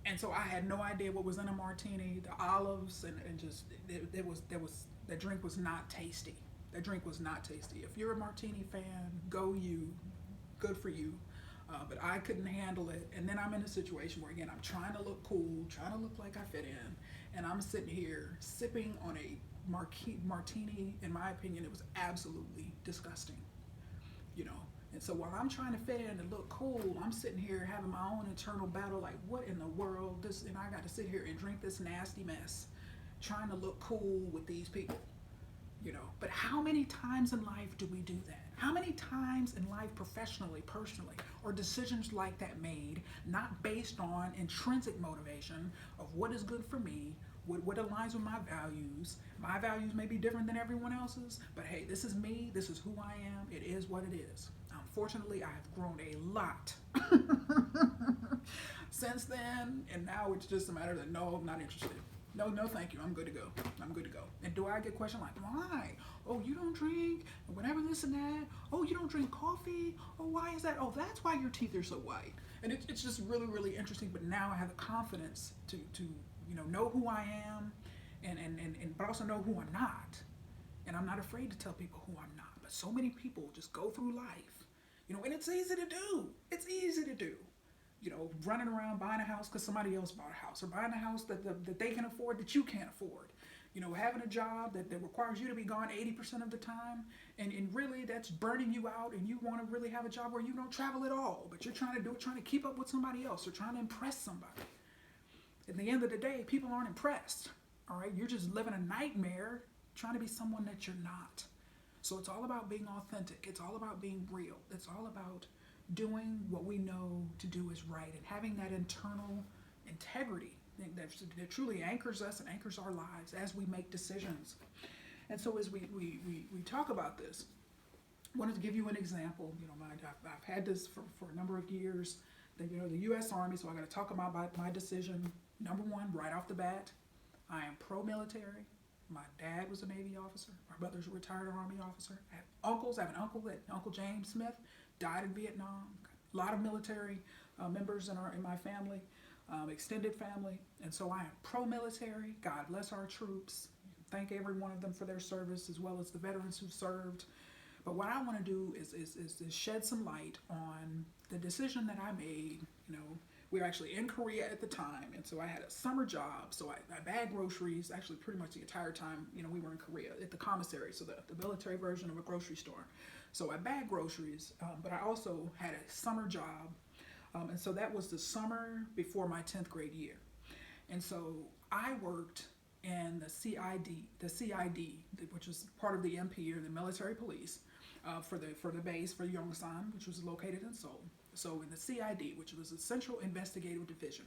S1: And so I had no idea what was in a martini, the olives, and just, that drink was not tasty. That drink was not tasty. If you're a martini fan, go you, good for you. But I couldn't handle it. And then I'm in a situation where, again, I'm trying to look cool, trying to look like I fit in, and I'm sitting here sipping on a martini. In my opinion, it was absolutely disgusting, And so while I'm trying to fit in and look cool, I'm sitting here having my own internal battle, like, what in the world? And I got to sit here and drink this nasty mess, trying to look cool with these people, But how many times in life do we do that? How many times in life, professionally, personally, are decisions like that made, not based on intrinsic motivation of what is good for me, what aligns with my values? My values may be different than everyone else's, but hey, this is me, this is who I am, it is what it is. Unfortunately, I have grown a lot since then, and now it's just a matter that, no, I'm not interested. No, thank you. I'm good to go. And do I get questioned like, why? Oh, you don't drink, and whatever this and that. Oh, you don't drink coffee. Oh, why is that? Oh, that's why your teeth are so white. And it's just really, really interesting. But now I have the confidence to know who I am, and but also know who I'm not. And I'm not afraid to tell people who I'm not. But so many people just go through life, and it's easy to do. It's easy to do. Running around buying a house because somebody else bought a house, or buying a house that they can afford that you can't afford. Having a job that requires you to be gone 80% of the time, and really that's burning you out, and you want to really have a job where you don't travel at all, but you're trying to keep up with somebody else, or trying to impress somebody. At the end of the day, people aren't impressed, all right? You're just living a nightmare trying to be someone that you're not. So it's all about being authentic. It's all about being real. It's all about doing what we know to do is right, and having that internal integrity that truly anchors us and anchors our lives as we make decisions. And so as we talk about this, Wanted to give you an example. I've had this for a number of years. The U.S. Army, so I got to talk about my decision. Number one, right off the bat, I am pro-military. My dad was a Navy officer. My brother's a retired Army officer. I have uncles. I have an uncle, Uncle James Smith, died in Vietnam. A lot of military members in my family, extended family, and so I am pro-military. God bless our troops. Thank every one of them for their service, as well as the veterans who served. But what I want to do is shed some light on the decision that I made. We were actually in Korea at the time, and so I had a summer job. So I bagged groceries actually pretty much the entire time. We were in Korea at the commissary, so the military version of a grocery store. So I bagged groceries, but I also had a summer job, and so that was the summer before my 10th grade year. And so I worked in the CID, which was part of the MP, or the military police, for the base for Yongsan, which was located in Seoul. So in the CID, which was the Central Investigative Division,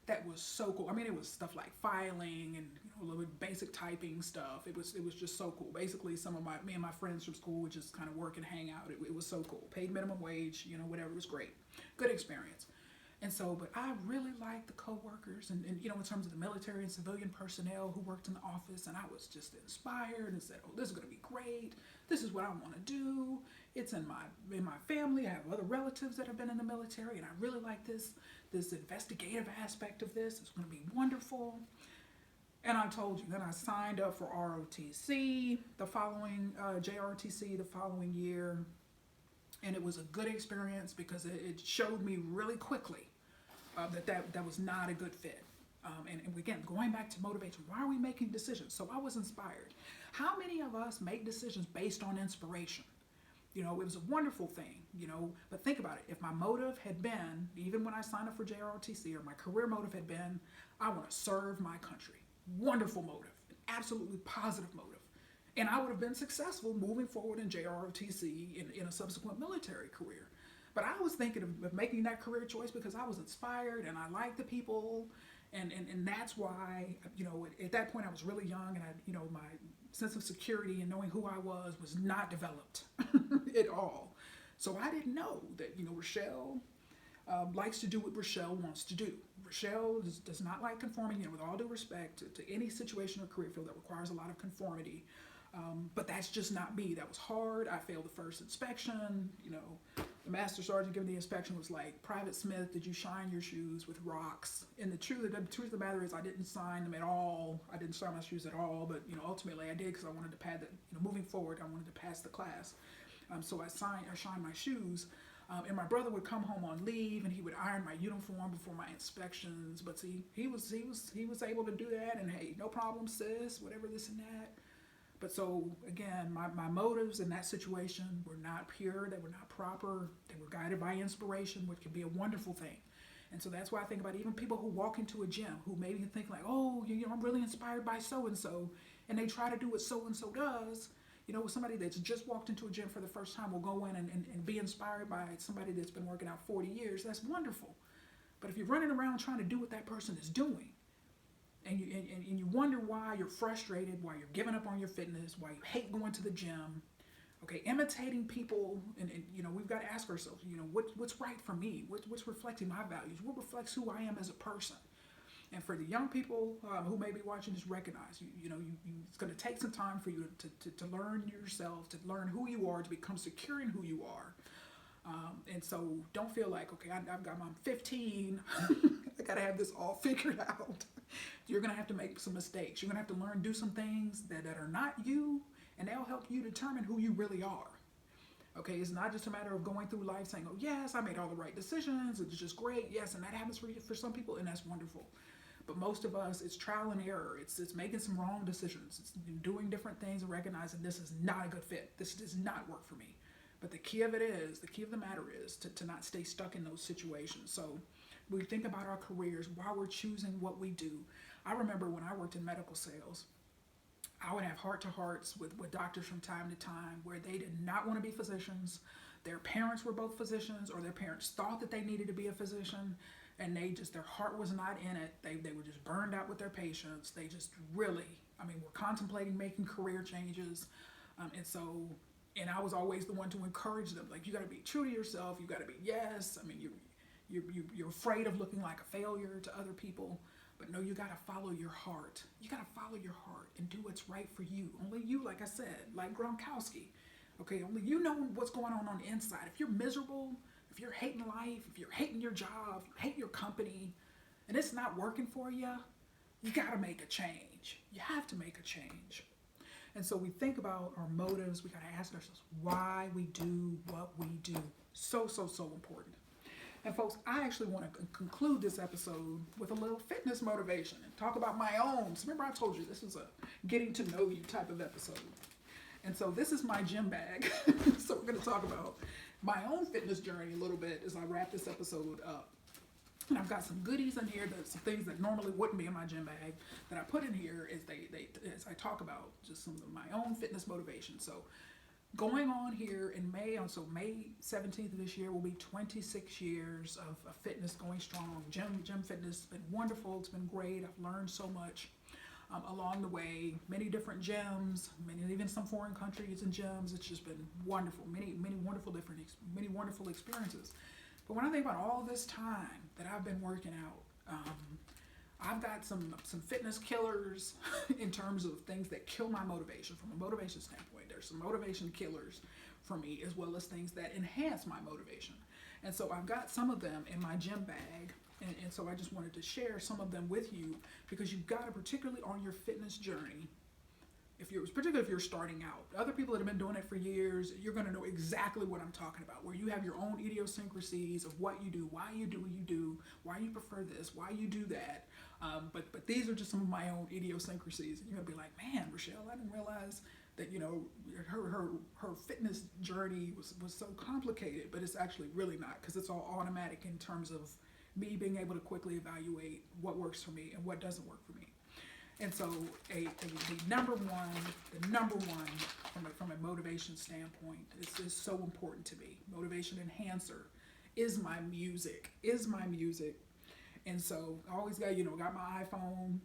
S1: that was so cool. I mean, it was stuff like filing and a little bit basic typing stuff. It was just so cool. Basically, me and my friends from school would just kind of work and hang out. It was so cool. Paid minimum wage, whatever. It was great. Good experience. And so, but I really liked the coworkers and in terms of the military and civilian personnel who worked in the office, and I was just inspired and said, oh, this is going to be great. This is what I want to do. It's in my family. I have other relatives that have been in the military, and I really like this investigative aspect of this. It's going to be wonderful. And I told you, then I signed up for ROTC the following, JRTC the following year. And it was a good experience because it showed me really quickly that was not a good fit. And again, going back to motivation, why are we making decisions? So I was inspired. How many of us make decisions based on inspiration? It was a wonderful thing, but think about it. If my motive had been, even when I signed up for JROTC, or my career motive had been, I want to serve my country. Wonderful motive, an absolutely positive motive. And I would have been successful moving forward in JROTC in a subsequent military career. But I was thinking of making that career choice because I was inspired and I liked the people. And that's why, at that point I was really young, and my sense of security and knowing who I was not developed at all. So I didn't know that, Rachelle likes to do what Rachelle wants to do. Rachelle does not like conforming, with all due respect to any situation or career field that requires a lot of conformity. But that's just not me. That was hard. I failed the first inspection. The master sergeant giving the inspection was like, Private Smith, did you shine your shoes with rocks? And the truth of the matter is I didn't sign them at all. I didn't shine my shoes at all, but ultimately I did because I wanted to pad that, moving forward, I wanted to pass the class. So I shined my shoes. And my brother would come home on leave and he would iron my uniform before my inspections. But see, he was able to do that, and hey, no problem, sis, whatever, this and that. But so, again, my motives in that situation were not pure, they were not proper, they were guided by inspiration, which can be a wonderful thing. And so that's why I think about even people who walk into a gym who maybe think like, oh, I'm really inspired by so-and-so, and they try to do what so-and-so does. Somebody that's just walked into a gym for the first time will go in and be inspired by somebody that's been working out 40 years. That's wonderful. But if you're running around trying to do what that person is doing, and you wonder why you're frustrated, why you're giving up on your fitness, why you hate going to the gym, okay, imitating people, and we've got to ask ourselves, what's right for me? What's reflecting my values? What reflects who I am as a person? And for the young people who may be watching this, recognize, it's going to take some time for you to learn yourself, to learn who you are, to become secure in who you are. And so don't feel like, okay, I'm 15, I got to have this all figured out. You're going to have to make some mistakes. You're going to have to learn, do some things that are not you, and they'll help you determine who you really are. Okay, it's not just a matter of going through life saying, oh, yes, I made all the right decisions. It's just great. Yes, and that happens for some people, and that's wonderful. But most of us, it's trial and error. It's making some wrong decisions. It's doing different things and recognizing this is not a good fit. This does not work for me. But the key of the matter is to not stay stuck in those situations. So we think about our careers while we're choosing what we do. I remember when I worked in medical sales, I would have heart-to-hearts with doctors from time to time where they did not want to be physicians. Their parents were both physicians, or their parents thought that they needed to be a physician, and their heart was not in it. They were just burned out with their patients. They just really, were contemplating making career changes. And so And I was always the one to encourage them. Like, you got to be true to yourself. You got to be, yes. I mean, you're afraid of looking like a failure to other people. But no, you got to follow your heart. You got to follow your heart and do what's right for you. Only you, like I said, like Gronkowski. Okay, only you know what's going on the inside. If you're miserable, if you're hating life, if you're hating your job, you hate your company, and it's not working for you, you got to make a change. You have to make a change. And so we think about our motives. We got to ask ourselves why we do what we do. So, so, so important. And folks, I actually want to conclude this episode with a little fitness motivation and talk about my own. So remember I told you this is a getting to know you type of episode. And so this is my gym bag. So we're going to talk about my own fitness journey a little bit as I wrap this episode up. And I've got some goodies in here, some things that normally wouldn't be in my gym bag that I put in here as I talk about just some of my own fitness motivation. So going on here in May 17th of this year will be 26 years of fitness going strong. Gym fitness has been wonderful. It's been great. I've learned so much along the way. Many different gyms, even some foreign countries and gyms. It's just been wonderful. Many wonderful experiences. But when I think about all this time that I've been working out, I've got some fitness killers in terms of things that kill my motivation from a motivation standpoint. There's some motivation killers for me as well as things that enhance my motivation. And so I've got some of them in my gym bag. And so I just wanted to share some of them with you because you've got to, particularly on your fitness journey, particularly if you're starting out. Other people that have been doing it for years, you're going to know exactly what I'm talking about, where you have your own idiosyncrasies of what you do, why you do what you do, why you prefer this, why you do that. But these are just some of my own idiosyncrasies. And you're going to be like, man, Rachelle, I didn't realize that, her fitness journey was so complicated, but it's actually really not, because it's all automatic in terms of me being able to quickly evaluate what works for me and what doesn't work for me. And so the number one from a motivation standpoint is so important to me. Motivation enhancer is my music. And so I always got my iPhone.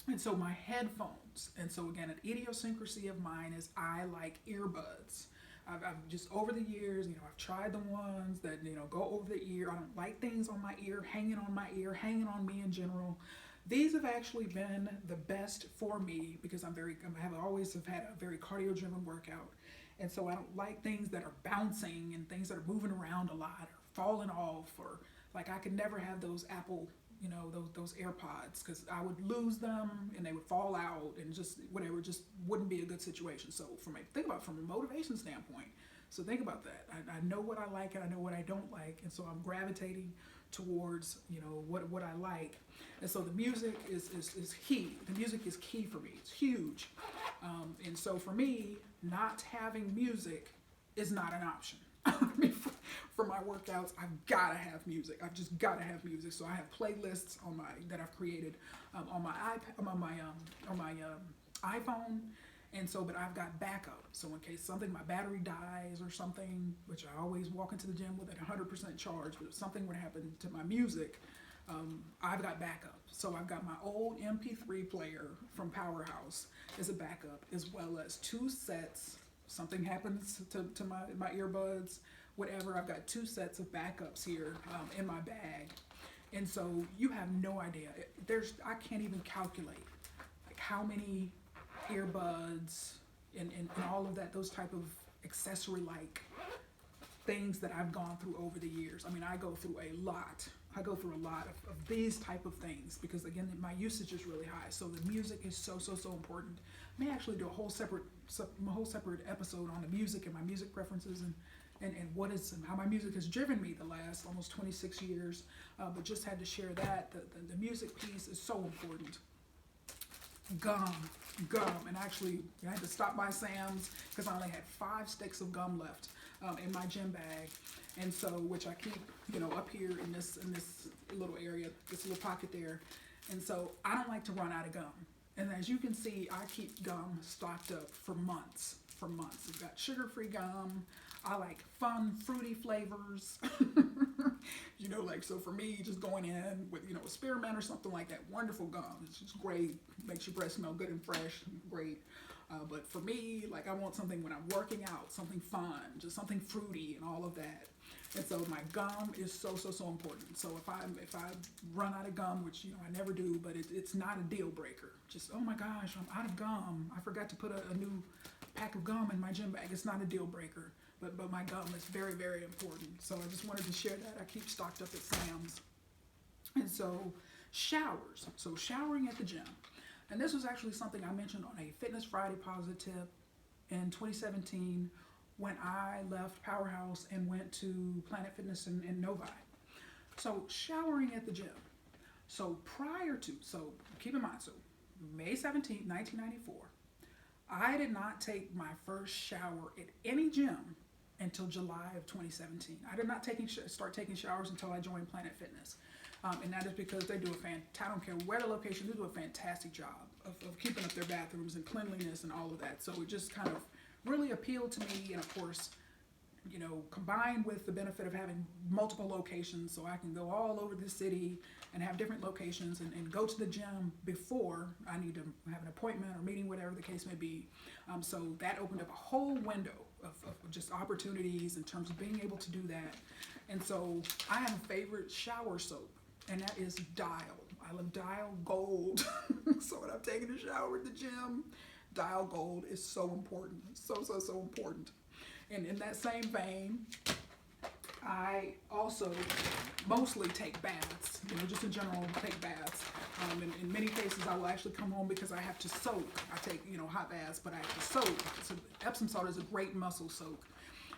S1: And so my headphones. And so again, an idiosyncrasy of mine is I like earbuds. I've just over the years, I've tried the ones that, go over the ear. I don't like things on my ear, hanging on me in general. These have actually been the best for me because I always have had a very cardio-driven workout. And so I don't like things that are bouncing and things that are moving around a lot or falling off, or like I could never have those Apple, those AirPods, because I would lose them and they would fall out and just whatever, just wouldn't be a good situation. So from a motivation standpoint, so think about that. I know what I like and I know what I don't like, and so I'm gravitating towards what I like. And so the music is key. The music is key for me. It's huge. And so for me, not having music is not an option. For my workouts, I've got to have music. I've just got to have music. So I have playlists that I've created on my iPad, on my iPhone. And so, but I've got backup. So in case my battery dies or something, which I always walk into the gym with at 100% charge, but if something would happen to my music, I've got backup. So I've got my old MP3 player from Powerhouse as a backup, as well as 2 sets. Something happens to my earbuds, whatever. I've got 2 sets of backups here in my bag. And so you have no idea. I can't even calculate like how many earbuds and all of that, those type of accessory like things that I've gone through over the years. I mean, I go through a lot of these type of things because again, my usage is really high. So the music is so important. I may actually do a whole separate episode on the music and my music preferences and how my music has driven me the last almost 26 years. But just had to share that the music piece is so important. Gum, and actually I had to stop by Sam's because I only had 5 sticks of gum left in my gym bag, and so which I keep up here in this little area, this little pocket there, and so I don't like to run out of gum. And as you can see, I keep gum stocked up for months. I've got sugar-free gum. I like fun, fruity flavors. So for me, just going in with, a spearmint or something like that, wonderful gum. It's just great. Makes your breath smell good and fresh. Great. But for me, like I want something when I'm working out, something fun, just something fruity and all of that. And so my gum is so important. So if I run out of gum, which I never do, but it's not a deal breaker. Just oh my gosh, I'm out of gum. I forgot to put a new pack of gum in my gym bag. It's not a deal breaker, but my gum is very important. So I just wanted to share that. I keep stocked up at Sam's. And so showers. So showering at the gym. And this was actually something I mentioned on a Fitness Friday Posi-TIP in 2017 when I left Powerhouse and went to Planet Fitness in Novi. So showering at the gym. So keep in mind, so May 17, 1994, I did not take my first shower at any gym until July of 2017. I did not start taking showers until I joined Planet Fitness. And that is because they do I don't care where the location, they do a fantastic job of keeping up their bathrooms and cleanliness and all of that. So it just kind of really appealed to me. And of course, combined with the benefit of having multiple locations, so I can go all over the city and have different locations and go to the gym before I need to have an appointment or meeting, whatever the case may be. So that opened up a whole window of just opportunities in terms of being able to do that. And so I have a favorite shower soap, and that is Dial. I love Dial Gold. So when I'm taking a shower at the gym, Dial Gold is so important. So important. And in that same vein, I also mostly take baths, just in general, take baths. In many cases, I will actually come home because I have to soak. I take, hot baths, but I have to soak. So Epsom salt is a great muscle soak.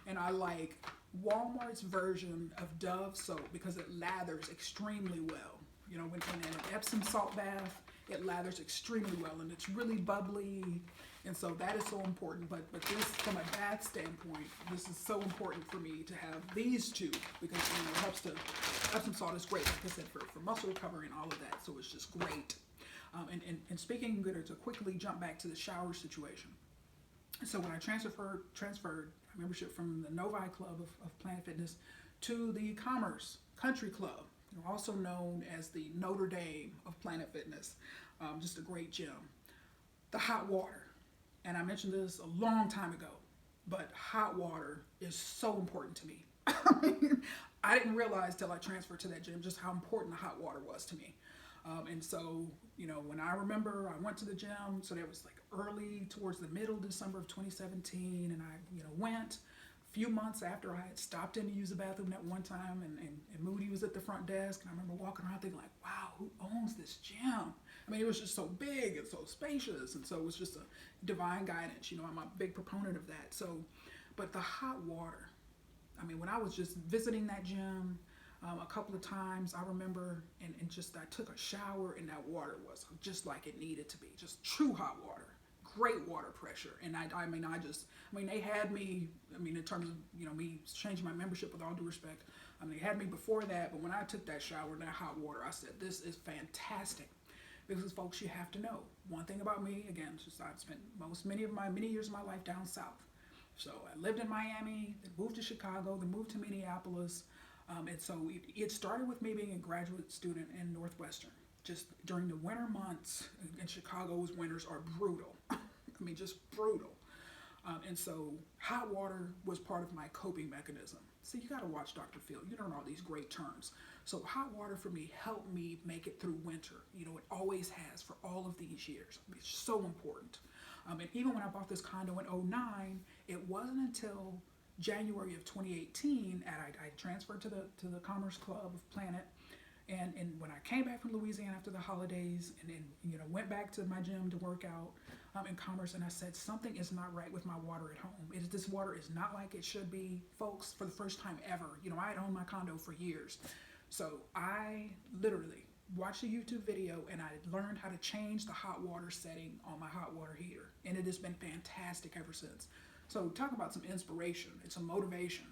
S1: And I like Walmart's version of Dove soap because it lathers extremely well. When in an Epsom salt bath, it lathers extremely well and it's really bubbly. And so that is so important. But this, from a bath standpoint, this is so important for me to have these two because it helps to, Epsom salt is great, like I said, for muscle recovery and all of that. So it's just great. And speaking good, to quickly jump back to the shower situation. So when I transferred my membership from the Novi Club of Planet Fitness to the Commerce Country Club, also known as the Notre Dame of Planet Fitness, just a great gym. The hot water, and I mentioned this a long time ago, but hot water is so important to me. I didn't realize till I transferred to that gym just how important the hot water was to me. And so, when I remember I went to the gym, so that was like early towards the middle December of 2017, and I, went a few months after I had stopped in to use the bathroom that one time, and Moody was at the front desk, and I remember walking around thinking like, wow, who owns this gym? I mean, it was just so big and so spacious, and so it was just a divine guidance. I'm a big proponent of that. So, but the hot water, I mean, when I was just visiting that gym, a couple of times I remember, and just I took a shower and that water was just like it needed to be, just true hot water, great water pressure. And they had me, in terms of, me changing my membership, with all due respect, they had me before that, but when I took that shower and that hot water, I said, this is fantastic. Because folks, you have to know, one thing about me, again, just I've spent many years of my life down south. So I lived in Miami, then moved to Chicago, then moved to Minneapolis. And so it started with me being a graduate student in Northwestern. Just during the winter months, and Chicago's winters are brutal. Just brutal. And so hot water was part of my coping mechanism. So you got to watch Dr. Phil. You learn all these great terms. So hot water for me helped me make it through winter. It always has for all of these years. It's so important. And even when I bought this condo in 2009, it wasn't until January of 2018 I transferred to the Commerce Club of Planet, and when I came back from Louisiana after the holidays and went back to my gym to work out in Commerce, and I said something is not right with my water at home. This water is not like it should be, folks. For the first time ever, I had owned my condo for years, so I literally watched a YouTube video and I learned how to change the hot water setting on my hot water heater, and it has been fantastic ever since. So talk about some inspiration. It's a motivation.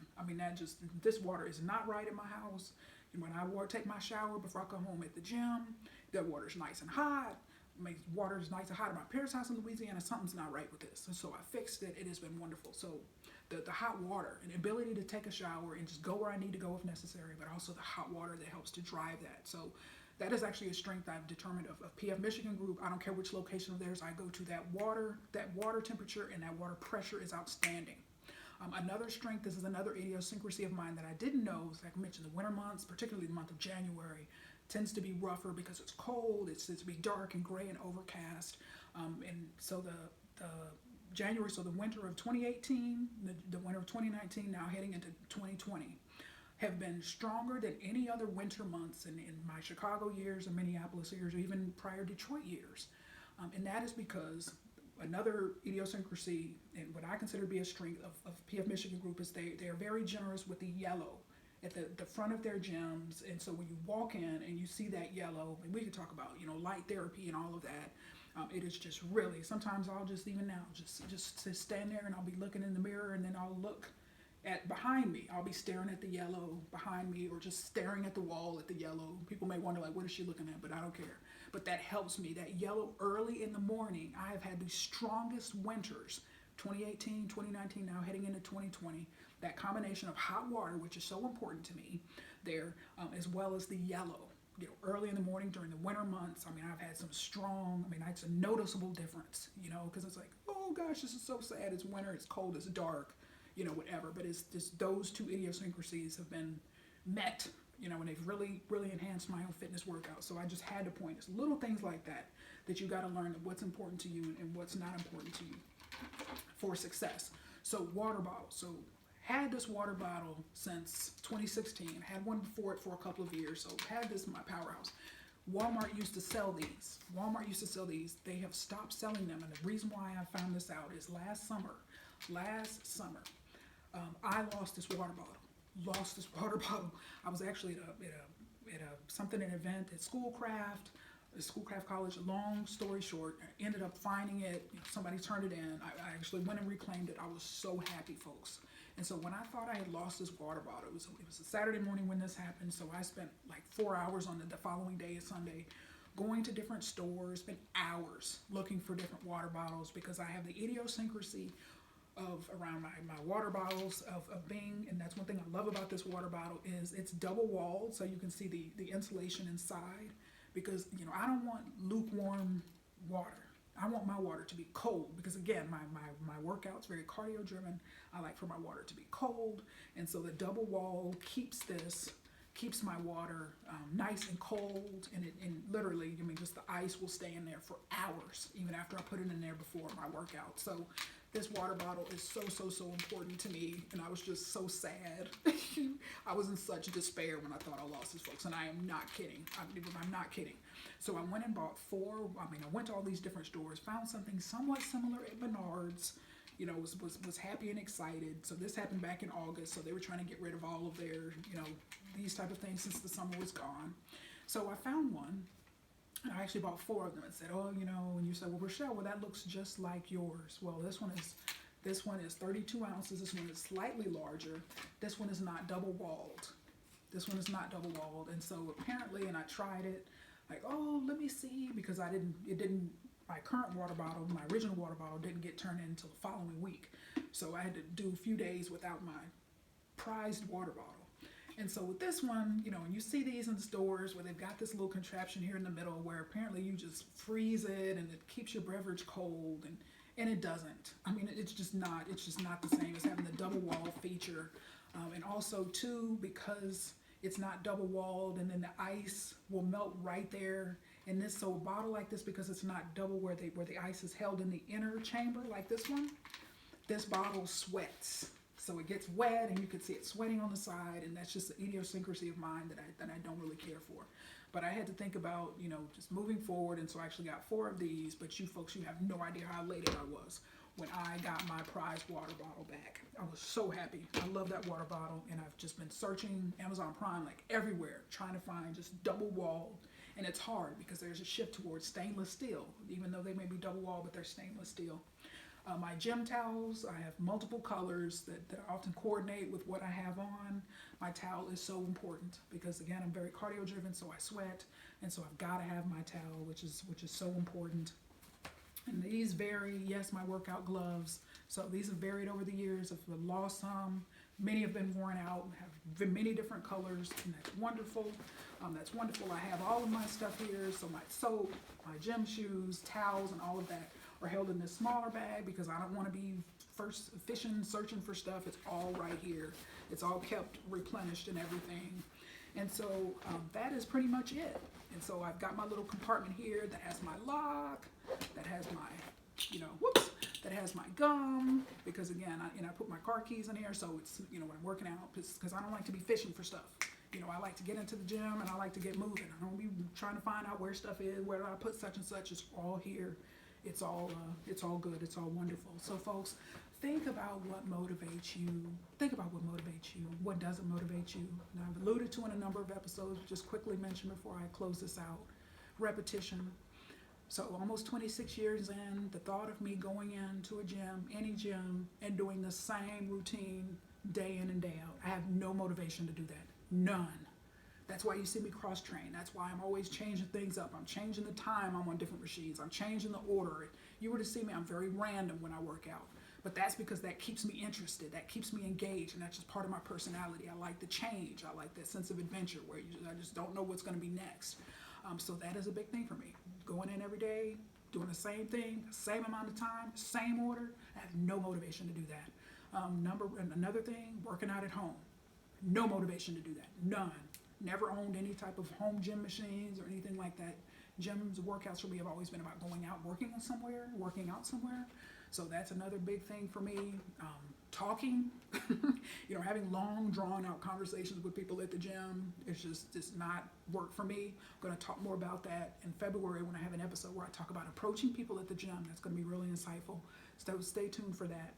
S1: This water is not right in my house. And when I take my shower before I come home at the gym, that water's nice and hot. Water's nice and hot at my parents' house in Louisiana. Something's not right with this. And so I fixed it. It has been wonderful. So the hot water and the ability to take a shower and just go where I need to go if necessary, but also the hot water that helps to drive that. So That is actually a strength I've determined of PF Michigan Group. I don't care which location of theirs I go to, that water temperature and that water pressure is outstanding. Another strength, this is another idiosyncrasy of mine that I didn't know, is like I mentioned, the winter months, particularly the month of January, tends to be rougher because it's cold, it's to be dark and gray and overcast. And so the January, so the winter of 2018, the winter of 2019, now heading into 2020, have been stronger than any other winter months in my Chicago years or Minneapolis years or even prior Detroit years. And that is because another idiosyncrasy and what I consider to be a strength of PF Michigan Group is they are very generous with the yellow at the front of their gyms. And so when you walk in and you see that yellow, and we could talk about, light therapy and all of that, it is just really, sometimes I'll just, even now, just stand there and I'll be looking in the mirror and then I'll look at behind me. I'll be staring at the yellow behind me or just staring at the wall at the yellow. People may wonder, like, what is she looking at? But I don't care. But that helps me. That yellow early in the morning, I have had the strongest winters, 2018, 2019, now heading into 2020. That combination of hot water, which is so important to me there, as well as the yellow. Early in the morning during the winter months, I've had some strong, it's a noticeable difference, because it's like, oh gosh, this is so sad. It's winter, it's cold, it's dark, whatever. But it's just those two idiosyncrasies have been met, and they've really, really enhanced my own fitness workout. So I just had to point. It's little things like that you got to learn what's important to you and what's not important to you for success. So water bottles. So had this water bottle since 2016. Had one before it for a couple of years. So had this in my powerhouse. Walmart used to sell these. They have stopped selling them. And the reason why I found this out is last summer, I lost this water bottle. I was actually at an event at Schoolcraft College. Long story short, I ended up finding it. Somebody turned it in. I actually went and reclaimed it. I was so happy, folks. And so when I thought I had lost this water bottle, it was a Saturday morning when this happened. So I spent like 4 hours on the following day, Sunday, going to different stores, spent hours looking for different water bottles because I have the idiosyncrasy of around my water bottles of being, and that's one thing I love about this water bottle is it's double walled, so you can see the insulation inside, because I don't want lukewarm water. I want my water to be cold because, again, my workout's very cardio driven. I like for my water to be cold, and so the double wall keeps my water nice and cold, and literally, just the ice will stay in there for hours, even after I put it in there before my workout. So this water bottle is so important to me, and I was just so sad. I was in such despair when I thought I lost this, folks, and I am not kidding. I'm not kidding. So I went and bought 4. I went to all these different stores, found something somewhat similar at Menards. Was happy and excited. So this happened back in August. So they were trying to get rid of all of their, these type of things since the summer was gone. So I found one. And I actually bought 4 of them and said, oh, and you said, well, Rachelle, that looks just like yours. Well, this one is 32 ounces. This one is slightly larger. This one is not double walled. And so apparently, and I tried it, like, oh, let me see, because my current water bottle, my original water bottle didn't get turned in until the following week. So I had to do a few days without my prized water bottle. And so with this one, and you see these in stores where they've got this little contraption here in the middle where apparently you just freeze it and it keeps your beverage cold, and it doesn't. It's just not the same as having the double wall feature. And also too, because it's not double walled, and then the ice will melt right there. And a bottle like this, because it's not double where the ice is held in the inner chamber like this one, this bottle sweats. So it gets wet, and you can see it sweating on the side, and that's just the idiosyncrasy of mine that I don't really care for. But I had to think about, just moving forward, and so I actually got 4 of these. But you folks, you have no idea how elated I was when I got my prized water bottle back. I was so happy. I love that water bottle, and I've just been searching Amazon Prime like everywhere, trying to find just double walled. And it's hard because there's a shift towards stainless steel, even though they may be double walled, but they're stainless steel. My gym towels, I have multiple colors that I often coordinate with what I have on. My towel is so important because, again, I'm very cardio driven, so I sweat, and so I've got to have my towel, which is so important. And these vary. Yes, my workout gloves. So these have varied over the years. I've lost some, Many have been worn out, have been many different colors, and that's wonderful. That's wonderful. I have all of my stuff here. So my soap, my gym shoes, towels, and all of that are held in this smaller bag because I don't want to be first fishing, searching for stuff. It's all right here. It's all kept replenished and everything. And so that is pretty much it. And so I've got my little compartment here that has my lock, that has my, that has my gum, because again, I put my car keys in here, so it's, when I'm working out, because I don't like to be fishing for stuff. I like to get into the gym and I like to get moving. I don't be trying to find out where stuff is, where do I put such and such. It's all here. It's all good. It's all wonderful. So folks, think about what motivates you. Think about what motivates you. What doesn't motivate you. And I've alluded to in a number of episodes, just quickly mention before I close this out. Repetition. So almost 26 years in, the thought of me going into a gym, any gym, and doing the same routine day in and day out, I have no motivation to do that. None. That's why you see me cross-train. That's why I'm always changing things up. I'm changing the time I'm on different machines. I'm changing the order. You were to see me, I'm very random when I work out. But that's because that keeps me interested. That keeps me engaged. And that's just part of my personality. I like the change. I like that sense of adventure where I just don't know what's going to be next. So that is a big thing for me. Going in every day, doing the same thing, same amount of time, same order. I have no motivation to do that. Another thing, working out at home. No motivation to do that. None. Never owned any type of home gym machines or anything like that. Gyms, workouts for me have always been about going out, working out somewhere. So that's another big thing for me. Talking, having long, drawn-out conversations with people at the gym. It's not work for me. I'm going to talk more about that in February when I have an episode where I talk about approaching people at the gym. That's going to be really insightful. So stay tuned for that.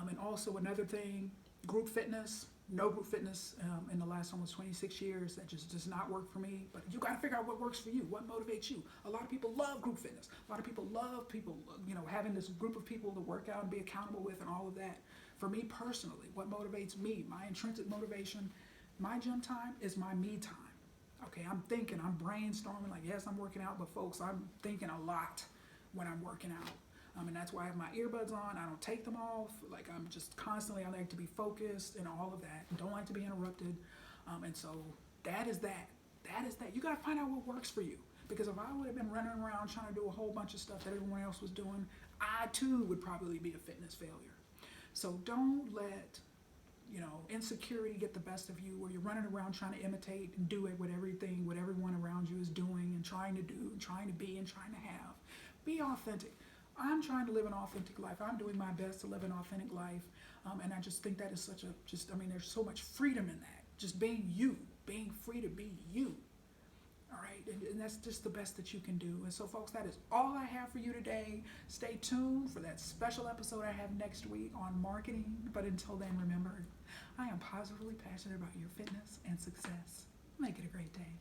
S1: And also another thing, group fitness. No group fitness in the last almost 26 years. That just does not work for me. But you got to figure out what works for you, what motivates you. A lot of people love group fitness. A lot of people love having this group of people to work out and be accountable with and all of that. For me personally, what motivates me, my intrinsic motivation, my gym time is my me time. Okay, I'm thinking, I'm brainstorming, like, yes, I'm working out, but folks, I'm thinking a lot when I'm working out. And that's why I have my earbuds on. I don't take them off. Like, I'm just constantly, I like to be focused and all of that. Don't like to be interrupted. And so that is that. That is that. You got to find out what works for you. Because if I would have been running around trying to do a whole bunch of stuff that everyone else was doing, I too would probably be a fitness failure. So don't let, insecurity get the best of you where you're running around trying to imitate and do it with everything, what everyone around you is doing and trying to do and trying to be and trying to have. Be authentic. I'm trying to live an authentic life. I'm doing my best to live an authentic life. And I just think that is there's so much freedom in that. Just being you, being free to be you. All right. And that's just the best that you can do. And so, folks, that is all I have for you today. Stay tuned for that special episode I have next week on marketing. But until then, remember, I am positively passionate about your fitness and success. Make it a great day.